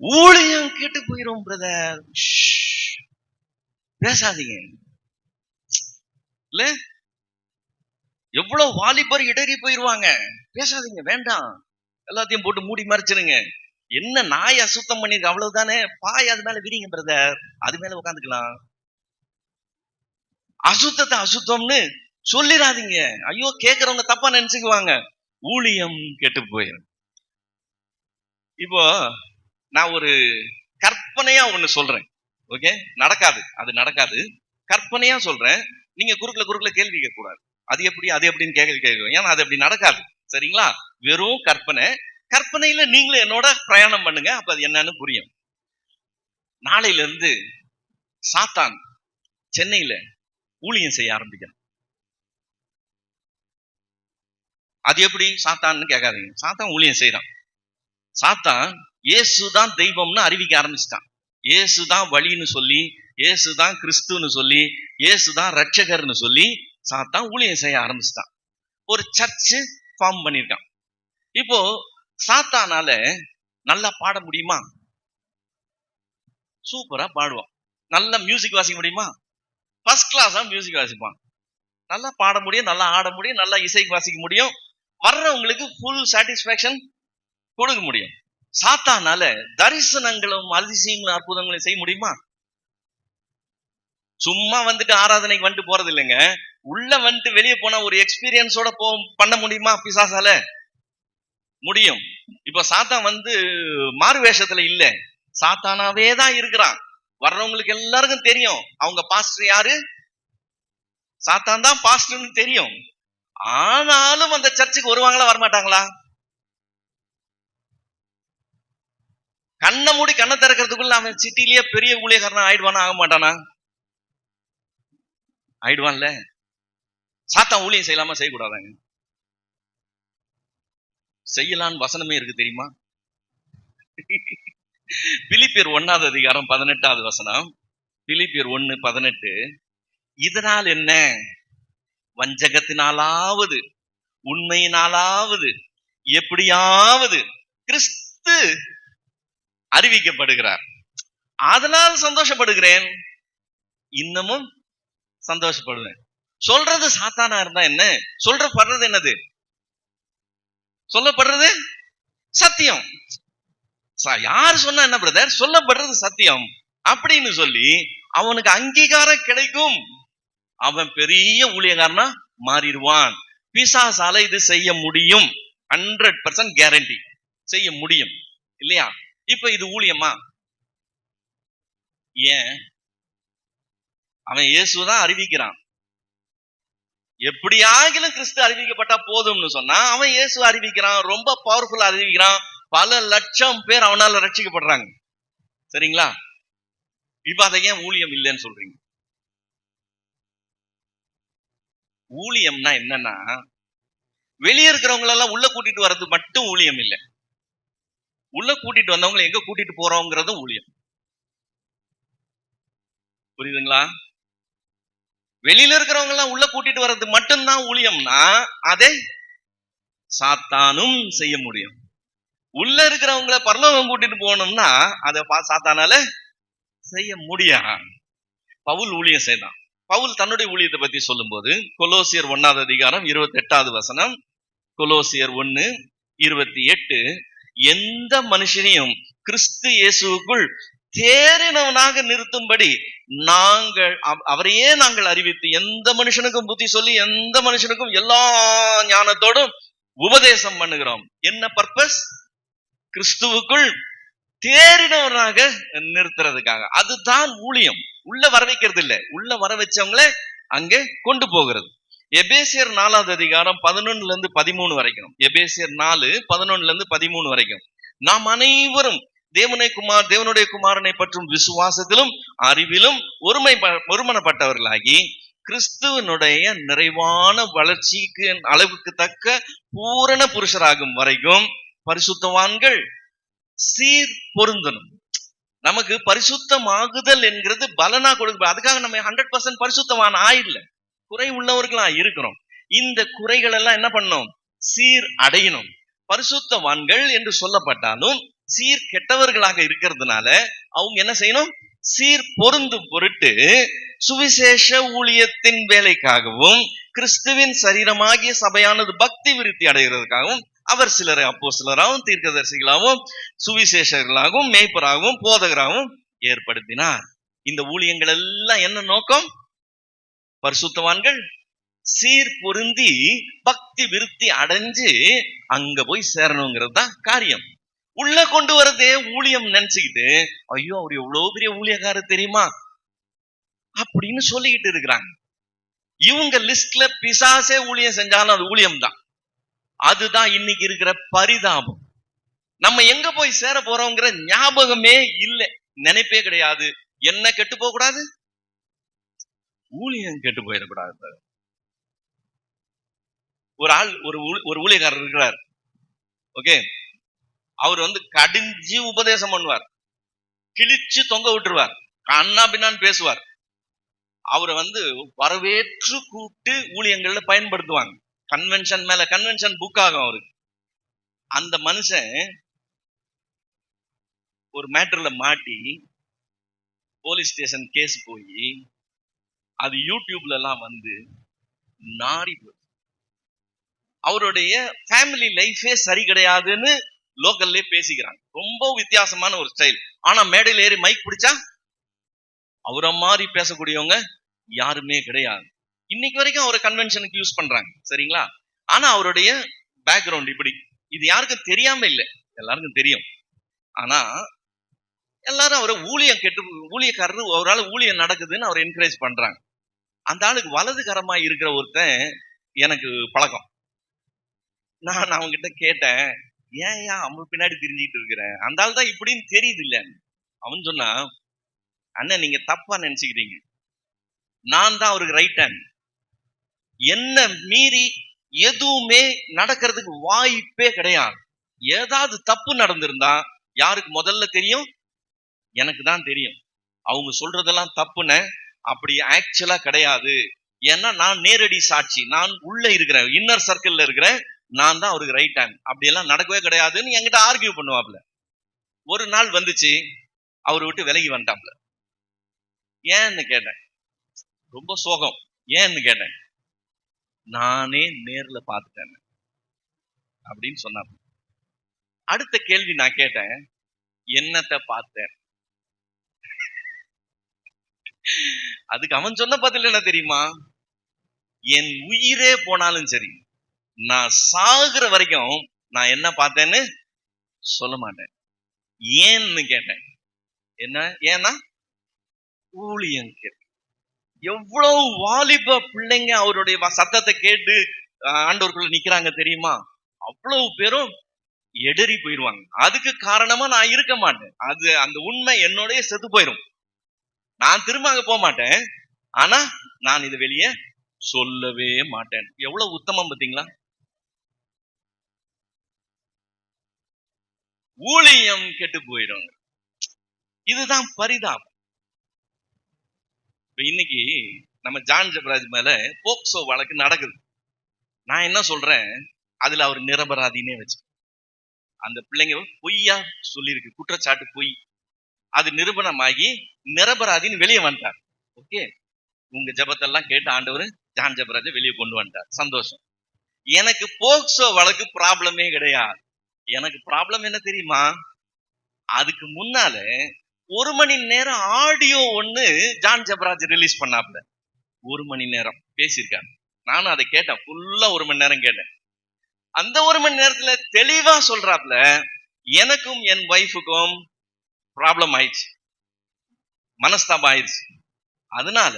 ஊழியம் கெட்டு போயிரும் பிரதர். பேசாதீங்க. இல்ல எவ்வளவு வாலிபர் இடறி போயிருவாங்க. பேசாதீங்க, வேண்டாம். எல்லாத்தையும் போட்டு மூடி மறைச்சிருங்க. என்ன நாய் அசுத்தம் பண்ணிருக்கு, அவ்வளவுதானே, பாய் அது மேல விரிங்க பிரதர், அது மேல உட்காந்துக்கலாம். அசுத்தத்தை அசுத்தம்னு சொல்லிடாதீங்க. ஐயோ, கேட்கறவங்க தப்பா நினைச்சுக்குவாங்க. ஊழியம் கெட்டு போயிரும். இப்போ நான் ஒரு கற்பனையா ஒண்ணு சொல்றேன். ஓகே, நடக்காது, அது நடக்காது. கற்பனையா சொல்றேன். நீங்க குறுக்குல கேள்வி கேட்க கூடாது. அது எப்படி அது எப்படின்னு கேட்க, ஏன்னா அது அப்படி நடக்காது. சரிங்களா? வெறும் கற்பனை. கற்பனையில நீங்களும் என்னோட பிரயாணம் பண்ணுங்க, அப்ப அது என்னன்னு புரியும். நாளையில இருந்து சாத்தான் சென்னையில ஊழியம் செய்ய ஆரம்பிக்கிறான். அது எப்படி சாத்தான்னு கேட்காதீங்க. சாத்தான் ஊழியம் செய்யறான். சாத்தான் இயேசுதான் தெய்வம்னு அறிவிக்க ஆரம்பிச்சிட்டான். இயேசுதான் வழின்னு சொல்லி, இயேசுதான் கிறிஸ்துன்னு சொல்லி, இயேசுதான் ரட்சகர்னு சொல்லி சாத்தான் ஊழியம் செய்ய ஆரம்பிச்சிட்டான். ஒரு சர்ச்சு ஃபார்ம் பண்ணிருக்கான். இப்போ சாத்தானால நல்லா பாட முடியுமா? சூப்பரா பாடுவான். நல்லா மியூசிக் வாசிக்க முடியுமா? ஃபர்ஸ்ட் கிளாஸா மியூசிக் வாசிப்பான். நல்லா பாட முடியும், நல்லா ஆட முடியும், நல்லா இசை வாசிக்க முடியும். வர்றவங்களுக்கு ஃபுல் சாட்டிஸ்பாக்சன் கொடுக்க முடியும். சாத்தானால தரிசனங்களும் அதிசயங்களும் அற்புதங்களையும் செய்ய முடியுமா? சும்மா வந்துட்டு ஆராதனைக்கு வந்துட்டு போறது இல்லைங்க. உள்ள வந்துட்டு வெளியே போனா ஒரு எக்ஸ்பீரியன்ஸோட பண்ண முடியுமா பிசாசால? முடியும். இப்ப சாத்தான் வந்து மாறு வேஷத்துல இல்ல, சாத்தானாவே தான் இருக்கிறான். வர்றவங்களுக்கு எல்லாருக்கும் தெரியும் அவங்க பாஸ்டர் யாரு, சாத்தான் தான் பாஸ்டர்னு தெரியும். ஆனாலும் அந்த சர்ச்சுக்கு வருவாங்களா வரமாட்டாங்களா? கண்ணை மூடி கண்ணை திறக்கிறதுக்குள்ள அவன் சிட்டிலேயே பெரிய ஊழியக்காரனா ஆயிடுவானா ஆக மாட்டானா? ஆயிடுவான்ல. சாத்தான் ஊழியம் செய்யலாமா செய்யக்கூடாதாங்க? செய்யலான்னு வசனமே இருக்கு தெரியுமா? பிலிப்பியர் 1வது அதிகாரம் 18வது வசனம். பிலிப்பியர் 1:18. இதனால் என்ன? வஞ்சகத்தினாலாவது உண்மையினாலாவது எப்படியாவது கிறிஸ்து அறிவிக்கப்படுகிறார், அதனால் சந்தோஷப்படுகிறேன், இன்னமும் சந்தோஷப்படுவேன். சொல்றது சாத்தானா இருந்தா என்ன? சொல்றப்படுறது என்னது? சொல்லப்படுறது சத்தியம். யாரு சொன்னா என்ன பிரதர்? சொல்லப்படுறது சத்தியம் அப்படின்னு சொல்லி அவனுக்கு அங்கீகாரம் கிடைக்கும். அவன் பெரிய ஊழியக்காரனா மாறிடுவான். பிசாசால இது செய்ய முடியும், 100% கேரண்டி செய்ய முடியும் இல்லையா? இப்ப இது ஊழியமா? ஏன் அவன் இயேசுதான் அறிவிக்கிறான். எப்படியாகிலும் கிறிஸ்து அறிவிக்கப்பட்டா போதும்னு சொன்னா அவன் இயேசு அறிவிக்கிறான், ரொம்ப பவர்ஃபுல்லா அறிவிக்கிறான். பல லட்சம் பேர் அவனால ரட்சிக்கப்படுறாங்க. சரிங்களா? இப்ப அதை ஏன் ஊழியம் இல்லைன்னு சொல்றீங்க? ஊழியம்னா என்னன்னா, வெளியே இருக்கிறவங்க எல்லாம் உள்ள கூட்டிட்டு வர்றது மட்டும் ஊழியம் இல்லை. உள்ள கூட்டிட்டு வந்தவங்களை எங்க கூட்டிட்டு போறோங்கிறதும் ஊழியம். புரியுதுங்களா? வெளியில இருக்கிறவங்க எல்லாம் உள்ள கூட்டிட்டு வர்றது மட்டும்தான் ஊழியம்னா அதை சாத்தானும் செய்ய முடியும். உள்ள இருக்கிறவங்கள பரலோகம் கூட்டிட்டு போகணும்னா அதை சாத்தானால செய்ய முடியாது. பவுல் ஊழியம் செய்தான். பவுல் தன்னுடைய ஊழியத்தை பத்தி சொல்லும் போது கொலோசியர் 1 அதிகாரம் 28 கொலோசியர் 1:28, எந்த மனுஷனையும் கிறிஸ்து இயேசுவுக்குள் தேறினவனாக நிறுத்தும்படி அவரையே நாங்கள் அறிவித்து எந்த மனுஷனுக்கும் புத்தி சொல்லி எந்த மனுஷனுக்கும் எல்லா ஞானத்தோடும் உபதேசம் பண்ணுகிறோம். என்ன பர்பஸ்? கிறிஸ்துவுக்குள் தேறினவனாக நிறுத்துறதுக்காக. அதுதான் ஊழியம். உள்ள வர வைக்கிறது இல்லை, உள்ள வர வச்சவங்கள அங்கே கொண்டு போகிறது. எபேசியர் 4 அதிகாரம் 11-13 வரைக்கும். எபேசியர் 4:11-13 வரைக்கும். நாம் அனைவரும் தேவனுடைய குமாரனை பற்றும் விசுவாசத்திலும் அறிவிலும் ஒருமனப்பட்டவர்களாகி கிறிஸ்துவனுடைய நிறைவான வளர்ச்சிக்கு அளவுக்கு தக்க பூரண புருஷராகும் வரைக்கும் பரிசுத்தவான்கள் சீர் பொருந்தணும். நமக்கு பரிசுத்தமாகுதல் என்கிறது பலனா கொடுக்க. அதுக்காக நம்ம 100% பரிசுத்தவான் ஆயிடல, குறை உள்ளவர்களா இருக்கிறோம். இந்த குறைகள் எல்லாம் என்ன பண்ணணும்? சீர் அடையணும். பரிசுத்தவான்கள் என்று சொல்லப்பட்டாலும் சீர் கெட்டவர்களாக இருக்கிறதுனால அவங்க என்ன செய்யணும்? சீர் பொருந்தும் பொருட்டு சுவிசேஷ ஊழியத்தின் வேலைக்காகவும் கிறிஸ்துவின் சரீரமாகிய சபையானது பக்தி விருத்தி அடைகிறதுக்காகவும் அவர் சிலரை அப்போஸ்தலராகவும் தீர்க்கதரிசிகளாகவும் சுவிசேஷர்களாகவும் மேய்ப்பராகவும் போதகராகவும் ஏற்படுத்தினார். இந்த ஊழியங்கள் எல்லாம் என்ன நோக்கம்? பரிசுத்தவான்கள் சீர் பொருந்தி பக்தி விருத்தி அடைஞ்சு அங்க போய் சேரணுங்கிறது தான் காரியம். உள்ள கொண்டு வரதே ஊழியம் நினைச்சுக்கிட்டு, ஐயோ அவர் எவ்வளவு பெரிய ஊழியக்காரர் தெரியுமா அப்படின்னு சொல்லிக்கிட்டு இருக்கிறாங்க. இவங்க லிஸ்ட்ல பிசாசே ஊழியம் செஞ்சாலும் அது ஊழியம் தான். அதுதான் இன்னைக்கு இருக்கிற பரிதாபம். நம்ம எங்க போய் சேர போறோங்கிற ஞாபகமே இல்லை, நினைப்பே கிடையாது. என்ன கெட்டு போக கூடாது? ஊழியம் கெட்டு போயிடக்கூடாது. ஒரு ஆள் ஒரு ஊழியக்காரர் இருக்கிறார். ஓகே, அவர் கடிஞ்சு உபதேசம் பண்ணுவார், கிழிச்சு தொங்க விட்டுருவார், கண்ணா பின்னான்னு பேசுவார். அவரை வரவேற்று கூப்பிட்டு ஊழியங்கள்ல பயன்படுத்துவாங்க. கன்வென்ஷன் மேல கன்வென்ஷன் புக் ஆகும் அவருக்கு. அந்த மனுஷன் ஒரு மேட்டர்ல மாட்டி போலீஸ் ஸ்டேஷன் கேஸ் போய் அது யூடியூப்ல எல்லாம் நாரி போச்சு. அவருடைய ஃபேமிலி லைஃபே சரி கிடையாதுன்னு லோக்கல்லே பேசிக்கிறாங்க. ரொம்ப வித்தியாசமான ஒரு ஸ்டைல். ஆனா மேடையில் ஏறி மைக் பிடிச்சா அவரை மாதிரி பேசக்கூடியவங்க யாருமே கிடையாது. இன்னைக்கு வரைக்கும் அவரை கன்வென்ஷனுக்கு யூஸ் பண்றாங்க. சரிங்களா? ஆனா அவருடைய பேக்ரவுண்ட் இப்படி. இது யாருக்கும் தெரியாம இல்லை, எல்லாருக்கும் தெரியும். ஆனா எல்லாரும் அவரை ஊழியக்காரர், ஒரு ஆள் ஊழியம் நடக்குதுன்னு அவரை என்கரேஜ் பண்றாங்க. அந்த ஆளுக்கு வலதுகரமா இருக்கிற ஒருத்தன் எனக்கு பழக்கம். நான் அவங்கிட்ட கேட்டேன், ஏன் அவன் பின்னாடி தெரிஞ்சுக்கிட்டு இருக்கிறேன், அந்த ஆள் தான் இப்படின்னு தெரியுது இல்ல. அவன் சொன்னா, அண்ணன் நீங்க தப்பா நினைச்சுக்கிறீங்க, நான் தான் அவருக்கு ரைட் ஹேண்ட். என்ன மீறி எதுவுமே நடக்கிறதுக்கு வாய்ப்பே கிடையாது. ஏதாவது தப்பு நடந்திருந்தா யாருக்கு முதல்ல தெரியும்? எனக்கு தான் தெரியும். அவங்க சொல்றதெல்லாம் தப்புன்னு அப்படி ஆக்சுவலா கிடையாது. ஏன்னா நான் நேரடி சாட்சி, நான் உள்ள இருக்கிறேன், இன்னர் சர்க்கிள்ல இருக்கிறேன், நான் தான் அவருக்கு ரைட் ஹேண்ட். அப்படி எல்லாம் நடக்கவே கிடையாதுன்னு என்கிட்ட ஆர்கியூ பண்ணுவாப்ல. ஒரு நாள் வந்துச்சு, அவரை விட்டு விலகி வந்துட்டாப்ல. ஏன்னு கேட்டேன், ரொம்ப சோகம். ஏன்னு கேட்டேன், நானே நேர்ல பார்த்துட்டேன் அப்படின்னு சொன்னாப்ல. அடுத்த கேள்வி நான் கேட்டேன், என்னத்தை பார்த்தேன்? அதுக்கு அவன் சொன்ன பதில் என்ன தெரியுமா? என் உயிரே போனாலும் சரி, நான் சாகுற வரைக்கும் நான் என்ன பார்த்தேன்னு சொல்ல மாட்டேன். ஏன்னு கேட்டேன். என்ன ஏன்னா ஊழியம் கேட்டேன். எவ்வளவு வாலிப பிள்ளைங்க அவருடைய சத்தத்தை கேட்டு ஆண்டவருக்குள்ள நிக்கிறாங்க தெரியுமா? அவ்வளவு பேரும் எடறி போயிருவாங்க. அதுக்கு காரணமா நான் இருக்க மாட்டேன். அது அந்த உண்மை என்னோடய செத்து போயிரும். நான் திரும்ப அங்க போக மாட்டேன். ஆனா நான் இது வெளியே சொல்லவே மாட்டேன். எவ்வளவு உத்தமம் பாத்தீங்களா? ஊழியம் கெட்டு போயிடும். இதுதான் பரிதாபம். இன்னைக்கு நம்ம ஜான் ஜெபராஜ் மேல போக்சோ வழக்கு நடக்குது. நான் என்ன சொல்றேன், அதுல அவர் நிரபராதினே வச்சு, அந்த பிள்ளைங்க பொய்யா சொல்லியிருக்கு, குற்றச்சாட்டு பொய், அது நிரூபணமாகி நிரபராதின்னு வெளியே வந்துட்டார். ஓகே, உங்க ஜபத்தெல்லாம் கேட்டு ஆண்டவர் ஜான் ஜெபராஜ வெளியே கொண்டு வந்துட்டார், சந்தோஷம். எனக்கு போக்சோ வழக்கு ப்ராப்ளமே கிடையாது. எனக்கு ப்ராப்ளம் என்ன தெரியுமா? அதுக்கு முன்னால 1 மணி நேரம் ஆடியோ ஒண்ணு ஜான் ஜெபராஜ் ரிலீஸ் பண்ணாப்ல. 1 மணி நேரம் பேசியிருக்காரு. நானும் அதை கேட்டேன், ஃபுல்லா 1 மணி நேரம் கேட்டேன். அந்த 1 மணி நேரத்துல தெளிவா சொல்றாப்ல, எனக்கும் என் வைஃபுக்கும் ப்ராப்ளம் ஆயிடுச்சு, மனஸ்தாபம் ஆயிடுச்சு. அதனால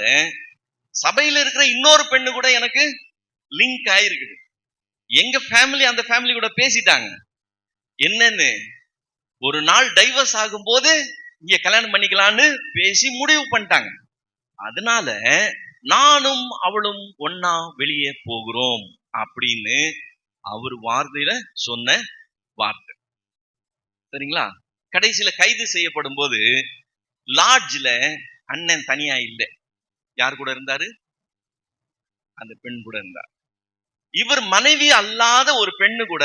சபையில இருக்கிற இன்னொரு பெண்ணு கூட எனக்கு லிங்க் ஆயிருக்குது. எங்க ஃபேமிலி அந்த ஃபேமிலி கூட பேசிட்டாங்க. என்னன்னு, ஒரு நாள் டைவர்ஸ் ஆகும் போது இங்க கல்யாணம் பண்ணிக்கலான்னு பேசி முடிவு பண்ணிட்டாங்க. அதனால நானும் அவளும் ஒன்னா வெளியே போகிறோம் அப்படின்னு அவர் வார்த்தையில சொன்ன வார்த்தை. சரிங்களா? கடைசியில கைது செய்யப்படும் போது லாட்ஜ்ல அண்ணன் தனியா இல்லை. யார் கூட இருந்தாரு? அந்த பெண் கூட இருந்தார். இவர் மனைவி அல்லாத ஒரு பெண்ணு கூட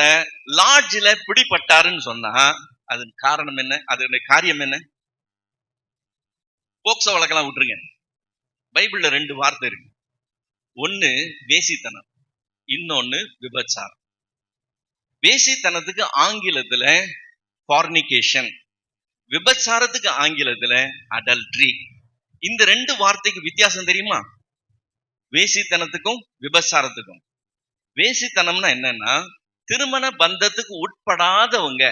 லாட்ஜ்ல பிடிபட்டாருன்னு சொன்னா அதன் காரணம் என்ன? அதனுடைய காரியம் என்ன? போக்சோ வழக்கெல்லாம் விட்டுருங்க. பைபிள்ல 2 வார்த்தை இருக்கு. ஒன்னு வேசித்தனம், இன்னொன்னு விபச்சாரம். வேசித்தனத்துக்கு ஆங்கிலத்துல ஃபார்னிகேஷன், விபச்சாரத்துக்கு ஆங்கிலத்துல அடல்ட்ரி. இந்த 2 வார்த்தைக்கு வித்தியாசம் தெரியுமா? வேசித்தனத்துக்கும் விபச்சாரத்துக்கும். வேசித்தனம்னா என்னன்னா, திருமண பந்தத்துக்கு உட்படாதவங்க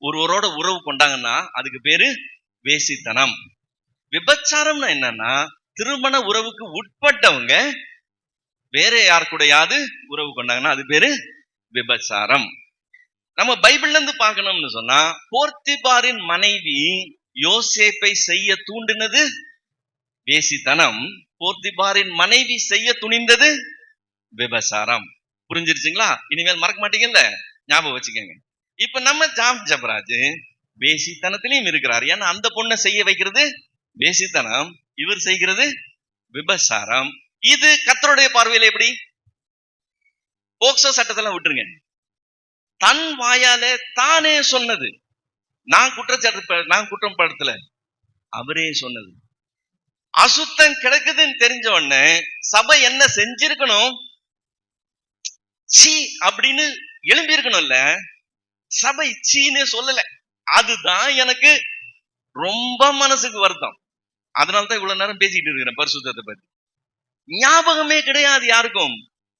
ஒருவரோட உறவு கொண்டாங்கன்னா அதுக்கு பேரு வேசித்தனம். விபச்சாரம்னா என்னன்னா, திருமண உறவுக்கு உட்பட்டவங்க வேற யார் கூடயாவது உறவு கொண்டாங்கன்னா அது பேரு விபச்சாரம். நம்ம பைபிள்ல இருந்து பார்க்கணும்னு சொன்னா, போர்த்திபாரின் மனைவி யோசேப்பை செய்ய தூண்டினது வேசித்தனம், போர்த்திபாரின் மனைவி செய்ய துணிந்தது விபச்சாரம். புரிஞ்சிருச்சுங்களா? இனிமேல் மறக்க மாட்டீங்கல்ல, ஞாபகம் வச்சுக்கோங்க. இப்ப நம்ம ஜான் ஜெபராஜ் வேசித்தனத்திலையும் இருக்கிறார். ஏன்னா அந்த பொண்ணை செய்ய வைக்கிறது வேசித்தனம், இவர் செய்கிறது விபச்சாரம். இது கர்த்தருடைய பார்வையில எப்படி? போக்சோ சட்டத்தெல்லாம் விட்டுருங்க. தன் வாயால தானே சொன்னது. நான் குற்றம் படுத்தல, அவரே சொன்னது. அசுத்தம் கிடக்குதுன்னு தெரிஞ்ச உடனே சபை என்ன செஞ்சிருக்கணும்? சீ அப்படின்னு எழும்பி இருக்கணும்ல. சபை சீன்னு சொல்லல. அதுதான் எனக்கு ரொம்ப மனசுக்கு வருத்தம். அதனால்தான் இவ்வளவு நேரம் பேசிட்டு இருக்கிறேன் பரிசுத்தத்தை பத்தி. ஞாபகமே கிடையாது யாருக்கும்.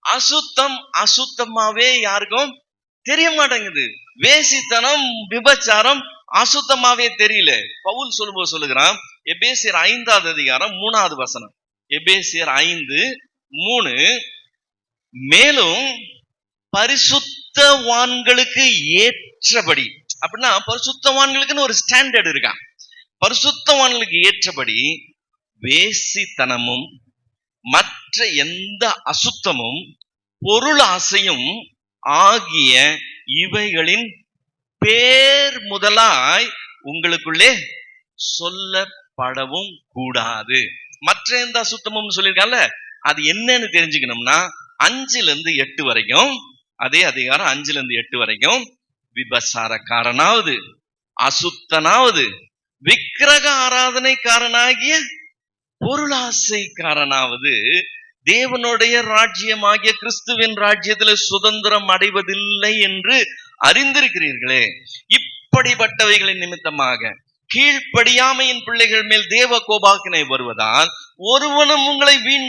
அசுத்தம் அசுத்தமாவே யாருக்கும் தெரிய மாட்டேங்குது. வேசித்தனம் விபச்சாரம் அசுத்தமாவே தெரியல. பவுல் சொல்லும்போது சொல்லுகிறான், எபேசியர் 5வது அதிகாரம் 3வது வசனம். எபேசியர் 5:3, மேலும் பரிசுத்தவான்களுக்கு ஏற்றபடி. அப்படின்னா பரிசுத்தவான்களுக்குன்னு ஒரு ஸ்டாண்டர்ட் இருக்கான். பரிசுத்தவான்களுக்கு ஏற்றபடி வேசித்தனமும் மற்ற எந்த அசுத்தமும் பொருள் ஆசையும் ஆகிய இவைகளின் பேர் முதலாய் உங்களுக்குள்ளே சொல்லப்படவும் கூடாது. மற்ற எந்த அசுத்தமும் சொல்லியிருக்காங்கல்ல, அது என்னன்னு தெரிஞ்சுக்கணும்னா 5-8 வரைக்கும், அதே அதிகாரம் 5-8 வரைக்கும், விபசாரக்காரனாவது அசுத்தனாவது விக்கிரக ஆராதனைக்காரனாகிய பொருளாசைக்காரனாவது தேவனுடைய ராஜ்யமாகிய கிறிஸ்துவின் ராஜ்யத்துல சுதந்திரம் அடைவதில்லை என்று அறிந்திருக்கிறீர்களே. இப்படிப்பட்டவைகளின் நிமித்தமாக கீழ்ப்படியாமையின் பிள்ளைகள் மேல் தேவ கோபாக்கினை வருவதால் ஒருவனும் உங்களை வீண்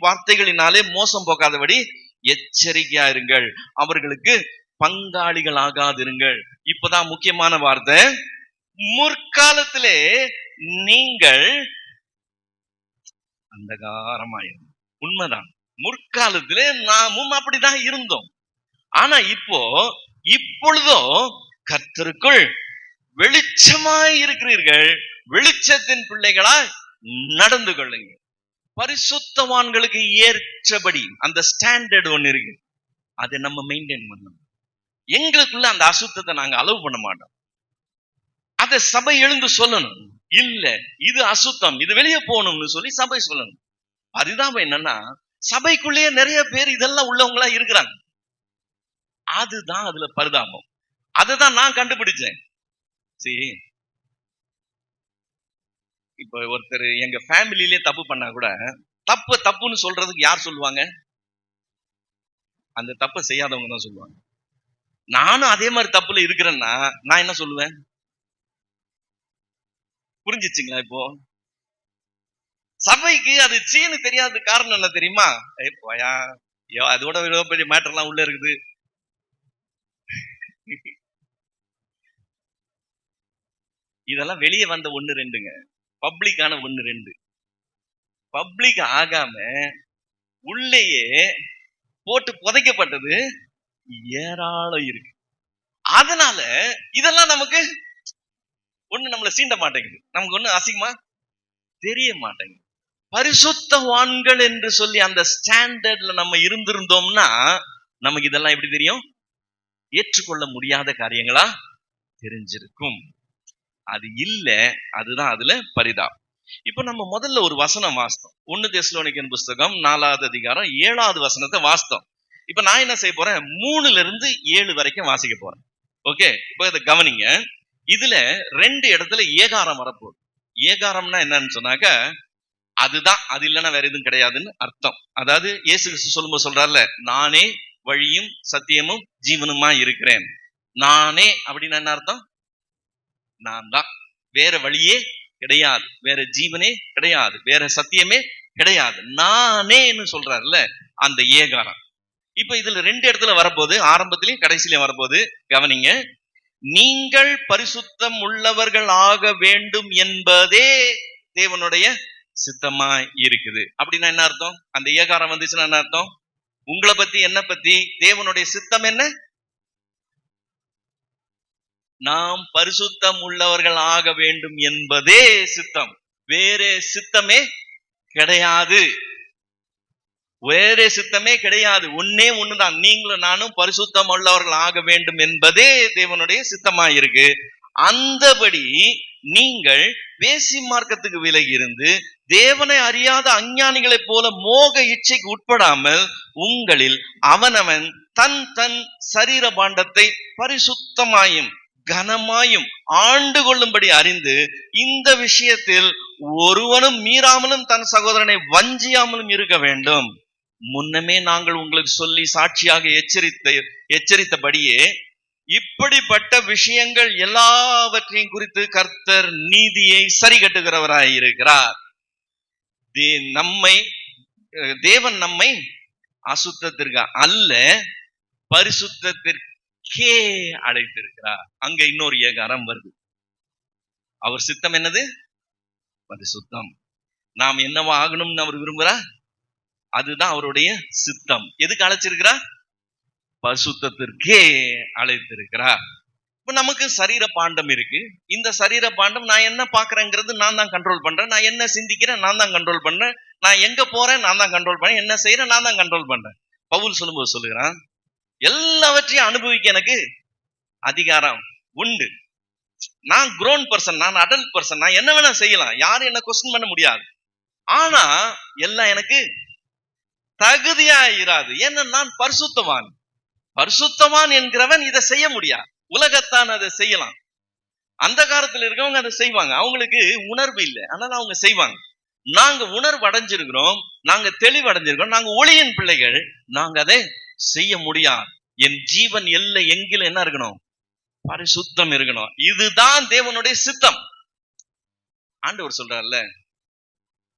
வார்த்தைகளினாலே மோசம் போகாதபடி எச்சரிக்கையா இருங்கள், அவர்களுக்கு பங்காளிகள் ஆகாதிருங்கள். இப்பதான் முக்கியமான வார்த்தை. முற்காலத்திலே நீங்கள் அந்தகாரமாயிருந்தது. உண்மைதான், முற்காலத்திலே நாமும் அப்படிதான் இருந்தோம். ஆனா இப்பொழுதோ கர்த்தருக்குள் வெளிச்சமாய் இருக்கிறீர்கள், வெளிச்சத்தின் பிள்ளைகளாய் நடந்து கொள்ளுங்க. பரிசுத்தவான்களுக்கு ஏற்றபடி அந்த ஸ்டாண்டர்ட் ஒண்ணு இருக்கு, அதை நம்ம மெயின்டைன் பண்ணணும். எங்களுக்குள்ள அந்த அசுத்தத்தை நாங்க அலோவ் பண்ண மாட்டோம். அதை சபை எழுந்து சொல்லணும், இல்ல இது அசுத்தம், இது வெளியே போகணும்னு சொல்லி சபை சொல்லணும். அதுதான் என்னன்னா, சபைக்குள்ளேயே நிறைய பேர் இதெல்லாம் உள்ளவங்களா இருக்கிறாங்க. அதுதான் அதுல பரிதாபம். அதுதான் நான் கண்டுபிடிச்சேன். சரி, இப்ப ஒருத்தர் எங்க ஃபேமிலியிலே தப்பு பண்ணா கூட தப்புன்னு சொல்றதுக்கு யார் சொல்லுவாங்க? அந்த தப்பை செய்யாதவங்க தான் சொல்லுவாங்க. நானும் அதே மாதிரி தப்புல இருக்கிறேன்னா நான் என்ன சொல்லுவேன்? புரிஞ்சிச்சுங்களா? இப்போ சபைக்கு அது சீனு தெரியாத காரணம் என்ன தெரியுமா? போயா, அதோட பெரிய மேட்டர் எல்லாம் உள்ள இருக்குது. இதெல்லாம் வெளியே வந்த 1-2ங்க, பப்ளிக்கான 1-2. பப்ளிக் ஆகாம உள்ளேயே போட்டு புதைக்கப்பட்டது ஏராளம் இருக்கு. அதனால இதெல்லாம் நமக்கு ஒண்ணு நம்மளை சீண்ட மாட்டேங்குது, நமக்கு ஒண்ணு அசிங்கமா தெரிய மாட்டேங்குது. பரிசுத்தவான்கள் என்று சொல்லி அந்த ஸ்டாண்டர்ட்ல நம்ம இருந்திருந்தோம்னா நமக்கு இதெல்லாம் எப்படி தெரியும்? ஏற்றுக்கொள்ள முடியாத காரியங்களா தெரிஞ்சிருக்கும். அது இல்ல, அதுதான் அதுல பரிதாபம். இப்ப நம்ம முதல்ல ஒரு வசனம் வாசித்தோம், 1 தெசலோனிக்கன் புஸ்தகம் 4வது அதிகாரம் 7வது வசனத்தை வாசித்தோம். இப்ப நான் என்ன செய்ய போறேன்? 3-7 வரைக்கும் வாசிக்க போறேன். ஓகே, இப்ப இதை கவனிங்க. இதுல 2 இடத்துல ஏகாரம் வரப்போகுது. ஏகாரம்னா என்னன்னு சொன்னாக்க, அதுதான், அது இல்லைன்னா வேற எதுவும் கிடையாதுன்னு அர்த்தம். அதாவது இயேசு கிறிஸ்து சொல்லும்போது சொல்றாருல, நானே வழியும் சத்தியமும் ஜீவனுமா இருக்கிறேன். நானே அப்படின்னா என்ன அர்த்தம்? நான் தான், வேற வழியே கிடையாது, வேற ஜீவனே கிடையாது, வேற சத்தியமே கிடையாது, நானேன்னு சொல்றாருல்ல, அந்த ஏகாரம். இப்ப இதுல 2 இடத்துல வரப்போது, ஆரம்பத்திலையும் கடைசியிலையும் வரப்போது. கவனிங்க, நீங்கள் பரிசுத்தம் உள்ளவர்கள் ஆக வேண்டும் என்பதே தேவனுடைய சித்தமா இருக்குது. அப்படின்னா என்ன அர்த்தம்? அந்த ஏகாரம் வந்துச்சுன்னா என்ன அர்த்தம்? உங்களை பத்தி, என்ன பத்தி தேவனுடைய சித்தம் என்ன? நாம் பரிசுத்தம் உள்ளவர்கள் ஆக வேண்டும் என்பதே சித்தம், வேற சித்தமே கிடையாது. வேற சித்தமே கிடையாது, ஒன்னே ஒண்ணுதான். நீங்களும் நானும் பரிசுத்தம் உள்ளவர்கள் ஆக வேண்டும் என்பதே தேவனுடைய சித்தமா இருக்கு. அந்தபடி நீங்கள் வேசி மார்க்கத்துக்கு விலகி இருந்து தேவனை அறியாத அஞ்ஞானிகளைப் போல மோக இச்சைக்கு உட்படாமல் உங்களில் அவனவன் தன் தன் சரீர பாண்டத்தை பரிசுத்தமாயும் கனமாயும் ஆண்டு கொள்ளும்படி அறிந்து, இந்த விஷயத்தில் ஒருவனும் மீறாமலும் தன் சகோதரனை வஞ்சியாமலும் இருக்க வேண்டும். முன்னமே நாங்கள் உங்களுக்கு சொல்லி சாட்சியாக எச்சரித்தபடியே இப்படிப்பட்ட விஷயங்கள் எல்லாவற்றையும் குறித்து கர்த்தர் நீதியை சரி கட்டுகிறவராய் இருக்கிறார். தேவன் நம்மை அசுத்தத்திற்கு அல்ல, பரிசுத்தத்திற்கே அழைத்திருக்கிறார். அங்க இன்னொரு ஏகாரம் வருது. அவர் சித்தம் என்னது? பரிசுத்தம். நாம் என்னவா ஆகணும்னு அவர் விரும்புகிறார், அதுதான் அவருடைய சித்தம். எதுக்கு அழைச்சிருக்கிறார்? பரிசுத்தத்திற்கே அழைத்திருக்கிறார். இப்ப நமக்கு சரீர பாண்டம் இருக்கு. இந்த சரீர பாண்டம் நான் என்ன பாக்குறேங்கிறது நான் தான் கண்ட்ரோல் பண்றேன். நான் என்ன சிந்திக்கிறேன் நான் தான் கண்ட்ரோல் பண்றேன். நான் எங்க போறேன் நான் தான் கண்ட்ரோல் பண்றேன். என்ன செய்யறேன் நான் தான் கண்ட்ரோல் பண்றேன். பவுல் சொல்லும்போது சொல்லுகிறான், எல்லாவற்றையும் அனுபவிக்க எனக்கு அதிகாரம் உண்டு. நான் grown person, நான் அடல்ட் பர்சன், நான் என்ன வேணா செய்யலாம், யாரும் என்ன கொஸ்டின் பண்ண முடியாது. ஆனா எல்லாம் எனக்கு தகுதியா இராது. ஏன்னா நான் பரிசுத்தவான். பரிசுத்தவான் என்கிறவன் இதை செய்ய முடியாது. உலகத்தான் அதை செய்யலாம். அந்த காலத்துல இருக்கவங்க அதை செய்வாங்க, அவங்களுக்கு உணர்வு இல்லை, அதனால அவங்க செய்வாங்க. நாங்க உணர்வு அடைஞ்சிருக்கிறோம், நாங்க தெளிவடைஞ்சிருக்கிறோம், நாங்க ஒளியின் பிள்ளைகள், நாங்க அதை செய்ய முடியாது. என் ஜீவன் எல்லை எங்கில என்ன இருக்கணும்? பரிசுத்தம் இருக்கணும். இதுதான் தேவனுடைய சித்தம். ஆண்டவர் சொல்றாருல்ல,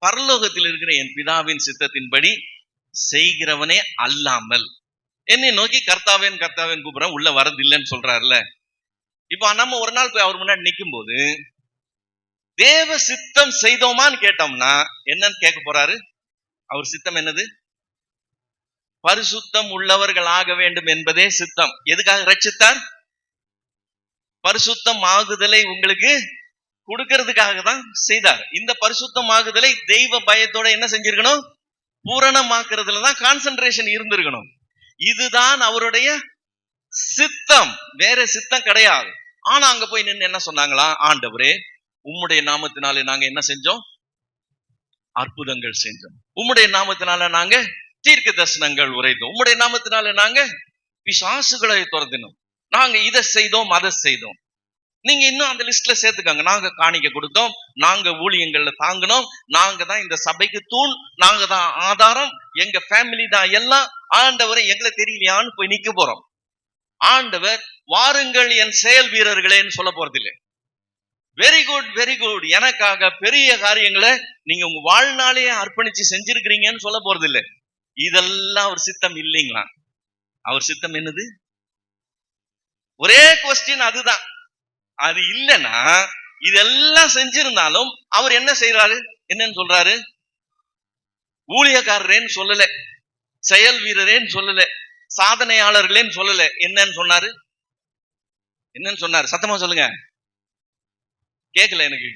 பரலோகத்தில் இருக்கிற என் பிதாவின் சித்தத்தின்படி செய்கிறவனே அல்லாமல் என்னை நோக்கி கர்த்தாவேன் கர்த்தாவேன் கூப்பிடுறேன் உள்ள வரது இல்லைன்னு சொல்றாருல்ல. இப்ப நம்ம ஒரு நாள் போய் அவர் முன்னாடி நிற்கும் போது தேவ சித்தம் செய்தோமான்னு கேட்டோம்னா என்னன்னு கேட்க போறாரு? அவர் சித்தம் என்னது? பரிசுத்தம் உள்ளவர்கள் ஆக வேண்டும் என்பதே சித்தம். எதுக்காக ரட்சித்தார்? பரிசுத்தம் ஆகுதலை உங்களுக்கு கொடுக்கிறதுக்காக தான் செய்தார். இந்த பரிசுத்தம் ஆகுதலை தெய்வ பயத்தோட என்ன செஞ்சிருக்கணும்? பூரணமாக்குறதுலதான் கான்சென்ட்ரேஷன் இருந்திருக்கணும். இதுதான் அவருடைய சித்தம், வேற சித்தம் கிடையாது. ஆனா அங்க போய் நின்று என்ன சொன்னாங்களா? ஆண்டவரே, உம்முடைய நாமத்தினாலே நாங்க என்ன செஞ்சோம்? அற்புதங்கள் செஞ்சோம். உம்முடைய நாமத்தினால நாங்க தீர்க்க தரிசனங்கள் உரைத்தோம். உம்முடைய நாமத்தினால நாங்க பிசாசுகளை துரத்தினோம். நாங்க இதை செய்தோம், அதை செய்தோம். நீங்க இன்னும் அந்த லிஸ்ட்ல சேர்த்துக்காங்க. நாங்க காணிக்க கொடுத்தோம், நாங்க ஊழியங்கள்ல தாங்கினோம், நாங்க தான் இந்த சபைக்கு தூண், நாங்க தான் ஆதாரம், எங்க ஃபேமிலி தான் எல்லாம். ஆண்டவரை எங்களை தெரியலையான்னு போய் நிக்க போறோம். ஆண்டவர் வாருங்கள் என் செயல் வீரர்களேன்னு சொல்ல போறதில்லை. வெரி குட், வெரி குட், எனக்காக பெரிய காரியங்களை நீங்க உங்க வாழ்நாளையே அர்ப்பணிச்சு செஞ்சிருக்கிறீங்கன்னு சொல்ல போறதில்லை. இதெல்லாம் அவர் சித்தம் இல்லைங்களா? அவர் சித்தம் என்னது? ஒரே கொஸ்டின் அதுதான். அது இல்லைன்னா இதெல்லாம் செஞ்சிருந்தாலும் அவர் என்ன செய்யறாரு? என்னன்னு சொல்றாரு? ஊழியக்காரரேன்னு சொல்லல, செயல் வீரரேன்னு சொல்லல, சாதனையாளர்களேன்னு சொல்லல. என்னன்னு சொன்னாரு? என்னன்னு சொன்னாரு? சத்தமா சொல்லுங்க, கேட்கல எனக்கு.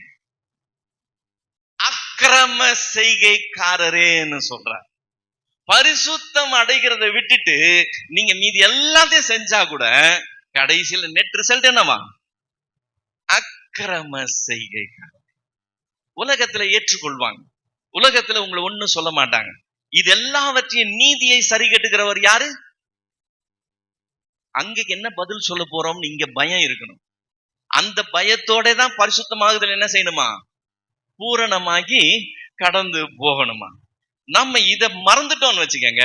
அக்கிரம செய்கைக்காரரேன்னு சொல்றார். பரிசுத்தம் அடைகிறத விட்டுட்டு நீங்க மீதி எல்லாத்தையும் செஞ்சா கூட கடைசியில் நெட் ரிசல்ட் என்னவா? அக்கிரம செய்கைக்காரர். உலகத்துல ஏற்றுக்கொள்வாங்க, உலகத்துல உங்களை ஒண்ணும் சொல்ல மாட்டாங்க. இது எல்லாவற்றையும் நீதியை சரி கட்டுகிறவர் யாரு? அங்க என்ன பதில் சொல்ல போறோம்னு இங்க பயம் இருக்கணும். அந்த பயத்தோட தான் பரிசுத்தமாகுதல் என்ன செய்யணுமா? பூரணமாகி கடந்து போகணுமா? நம்ம இத மறந்துட்டோம்னு வச்சுக்கோங்க,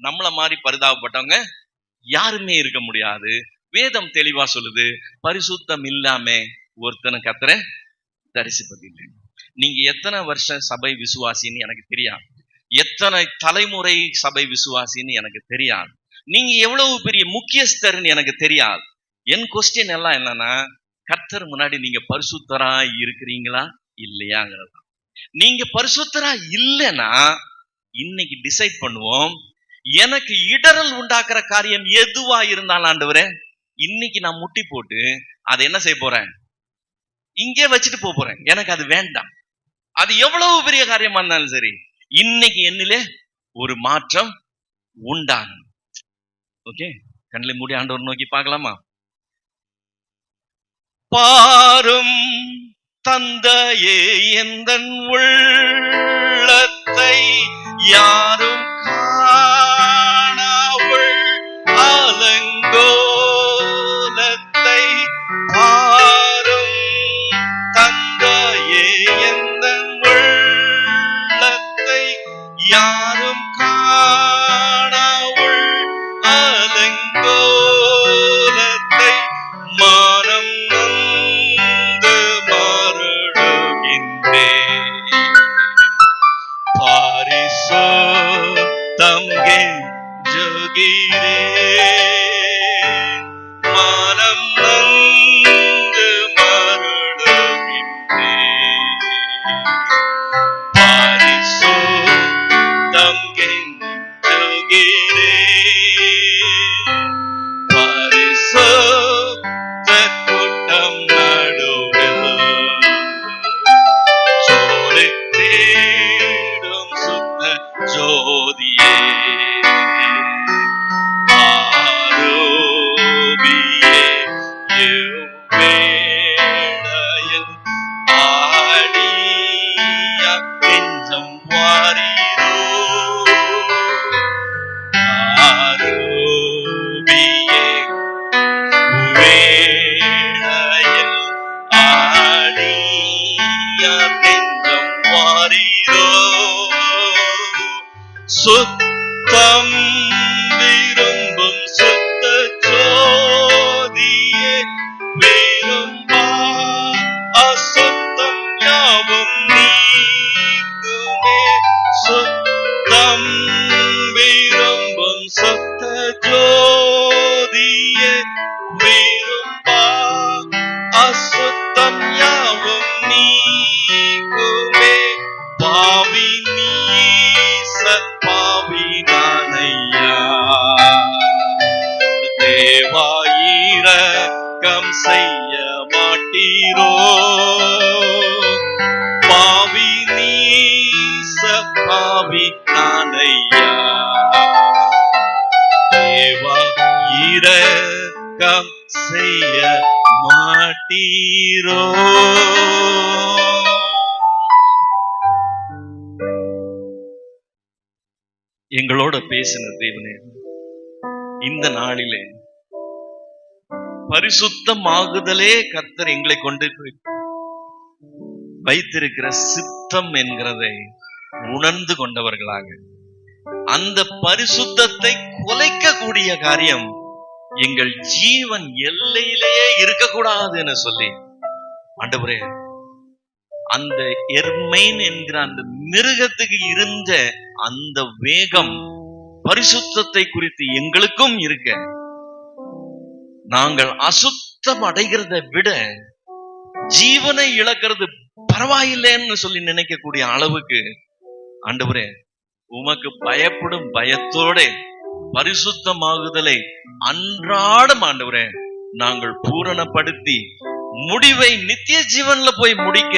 நம்மள மாதிரி பரிதாபப்பட்டவங்க யாருமே இருக்க முடியாது. வேதம் தெளிவா சொல்லுது, பரிசுத்தம் இல்லாம ஒருத்தனை கர்த்தரை தரிசிப்பதில்லை. நீங்க எத்தனை வருஷம் சபை விசுவாசின்னு எனக்கு தெரியாது, எத்தனை தலைமுறை சபை விசுவாசின்னு எனக்கு தெரியாது, நீங்க எவ்வளவு பெரிய முக்கியஸ்தர்ன்னு எனக்கு தெரியாது. என் கொஸ்டின் எல்லாம் என்னன்னா, கர்த்தர் முன்னாடி நீங்க பரிசுத்தரா இருக்கிறீங்களா இல்லையாங்கிறது. நீங்க பரிசுத்தரா இல்லைன்னா இன்னைக்கு டிசைட் பண்ணுவோம், எனக்கு இடரல் உண்டாக்குற காரியம் எதுவா இருந்தாலும் ஆண்டவரே இன்னைக்கு நான் முட்டி போட்டு அதை என்ன செய்ய போறேன்? இங்கே வச்சுட்டு போறேன். எனக்கு அது வேண்டாம். அது எவ்வளவு பெரிய காரியமா இருந்தாலும் சரி, இன்னைக்கு என்னிலே ஒரு மாற்றம் உண்டாகும். ஓகே, கண்ணில் மூடி ஆண்டவர் நோக்கி பார்க்கலாமா? பாரும் தந்தையே, எந்தன் உள்ளத்தை யாரும் காணாவள் அலங்கோலத்தை. பாரும் தந்தையே, எந்தன் உள்ளத்தை யாரும் காணாவள் அலங்கோலத்தை. மானம் நொந்து மருளுகின்றேன், பரிசுத்தம் கெஞ்சுகிறேன். மானம் நொந்து மருளுகின்றேன், பரிசுத்தம் கெஞ்சுகிறேன். பரிசுத்த கூட்டம் நடுவில் சோலை தேடும் சுத்த ஜோதியே, ஆரோபியே இவ்வேளையில் ஆடியா நெஞ்சம் வாரீரோ. ஆரோபியே வேளையில் ஆடியா நெஞ்சம் வாரீரோ. சுத்தம் விரும்பும் சுத்த ஜோதியே, விரும்பா அசுத்தம் யாவும் நீக்குமே. சுத்தம் விரும்பும் சுத்த ஜோதியே, விரும்பா அசுத்தம் யாவும் நீக்குமே. பாவி நீச பாவி நானையா, தேவா இரக்கம் செய்ய மாட்டீரோ. எங்களோட பேசின தேவனே, இந்த நாளிலே பரிசுத்தமாகுதலே கர்த்தர் எங்களை கொண்டு வைத்திருக்கிற சித்தம் என்கிறதை உணர்ந்து கொண்டவர்களாக, அந்த பரிசுத்தத்தை குலைக்கக்கூடிய காரியம் எங்கள் ஜீவன் எல்லையிலேயே இருக்கக்கூடாது என சொல்லி, ஆண்டவரே, அந்த எர்மைன் என்கிற அந்த மிருகத்துக்கு இருந்த அந்த வேகம் பரிசுத்தத்தை குறித்து எங்களுக்கும் இருக்க, நாங்கள் அசுத்தம் அடைகிறத விட ஜீவனை இழக்கிறது பரவாயில்லைன்னு சொல்லி நினைக்கக்கூடிய அளவுக்கு, ஆண்டவரே, உமக்கு பயப்படும் பயத்தோட பரிசுத்தமாகுதலை அன்றாடம் ஆண்டவரே நாங்கள் பூரணப்படுத்தி முடிவை நித்திய ஜீவன்ல போய் முடிக்க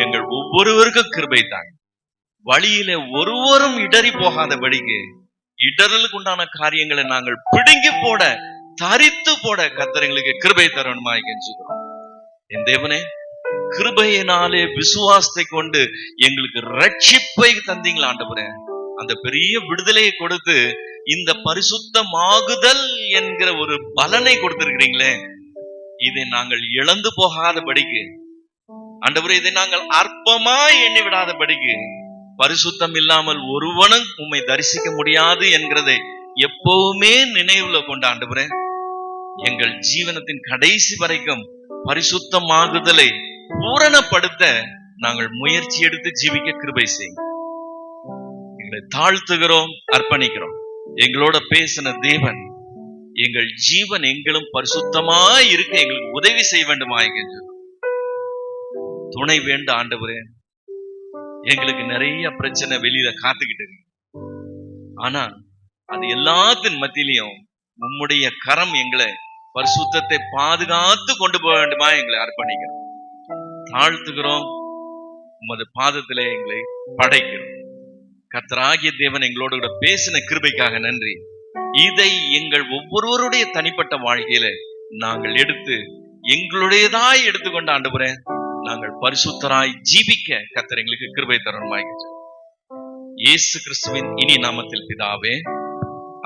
எங்கள் ஒவ்வொருவருக்கும் கிருபை தாங்க. வழியில ஒருவரும் இடறி போகாதபடிக்கு இடறலுக்கு உண்டான காரியங்களை நாங்கள் பிடுங்கி போட, தரித்து போட கர்த்தர் எங்களுக்கு கிருபை தரணுமாய் கெஞ்சுகிறோம். என் தேவனே, கிருபையினாலே விசுவாசத்தை கொண்டு எங்களுக்கு ரட்சிப்பை தந்தீங்களா ஆண்டவரே. அந்த பெரிய விடுதலையை கொடுத்து இந்த பரிசுத்தமாகுதல் என்கிற ஒரு பலனை கொடுத்திருக்கிறீங்களே, இதை நாங்கள் இழந்து போகாதபடிக்கு ஆண்டவரே, இதை நாங்கள் அற்பமாய் எண்ணி விடாதபடிக்கு, பரிசுத்தம் இல்லாமல் ஒருவனும் உம்மை தரிசிக்க முடியாது என்கிறதை எப்பவுமே நினைவுல கொண்ட ஆண்டவரே, எங்கள் ஜீவனத்தின் கடைசி வரைக்கும் பரிசுத்தமாகுதலை பூரணப்படுத்த நாங்கள் முயற்சி எடுத்து ஜீவிக்க கிருபை செய்யும். எங்களை தாழ்த்துகிறோம், அர்ப்பணிக்கிறோம். எங்களோட பேசின தேவன், எங்கள் ஜீவன் எங்களும் பரிசுத்தமாய் இருக்க எங்களுக்கு உதவி செய்ய வேண்டுமாய் துணை வேண்ட ஆண்டவரே. எங்களுக்கு நிறைய பிரச்சனை வெளியில காத்துக்கிட்டு இருக்கு. ஆனா அது எல்லாத்தின் மத்தியிலையும் உம்முடைய கரம் எங்களை பரிசுத்தத்தை பாதுகாத்து கொண்டு போக வேண்டுமா எங்களை அர்ப்பணிக்கிறோம், தாழ்த்துகிறோம். உமது பாதத்திலே எங்களை படைக்கிறோம். கர்த்தராகிய தேவன் எங்களோட கூட பேசின கிருபைக்காக நன்றி. இதை எங்கள் ஒவ்வொருவருடைய தனிப்பட்ட வாழ்க்கையில நாங்கள் எடுத்து எங்களுடையதாய் எடுத்துக்கொண்ட ஆண்டவரே, நாங்கள் பரிசுத்தராய் ஜீவிக்க கர்த்தர் எங்களுக்கு கிருபை தரணுமாய் இயேசு கிறிஸ்துவின் இனி நாமத்தில் பிதாவே,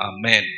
ஆமென்.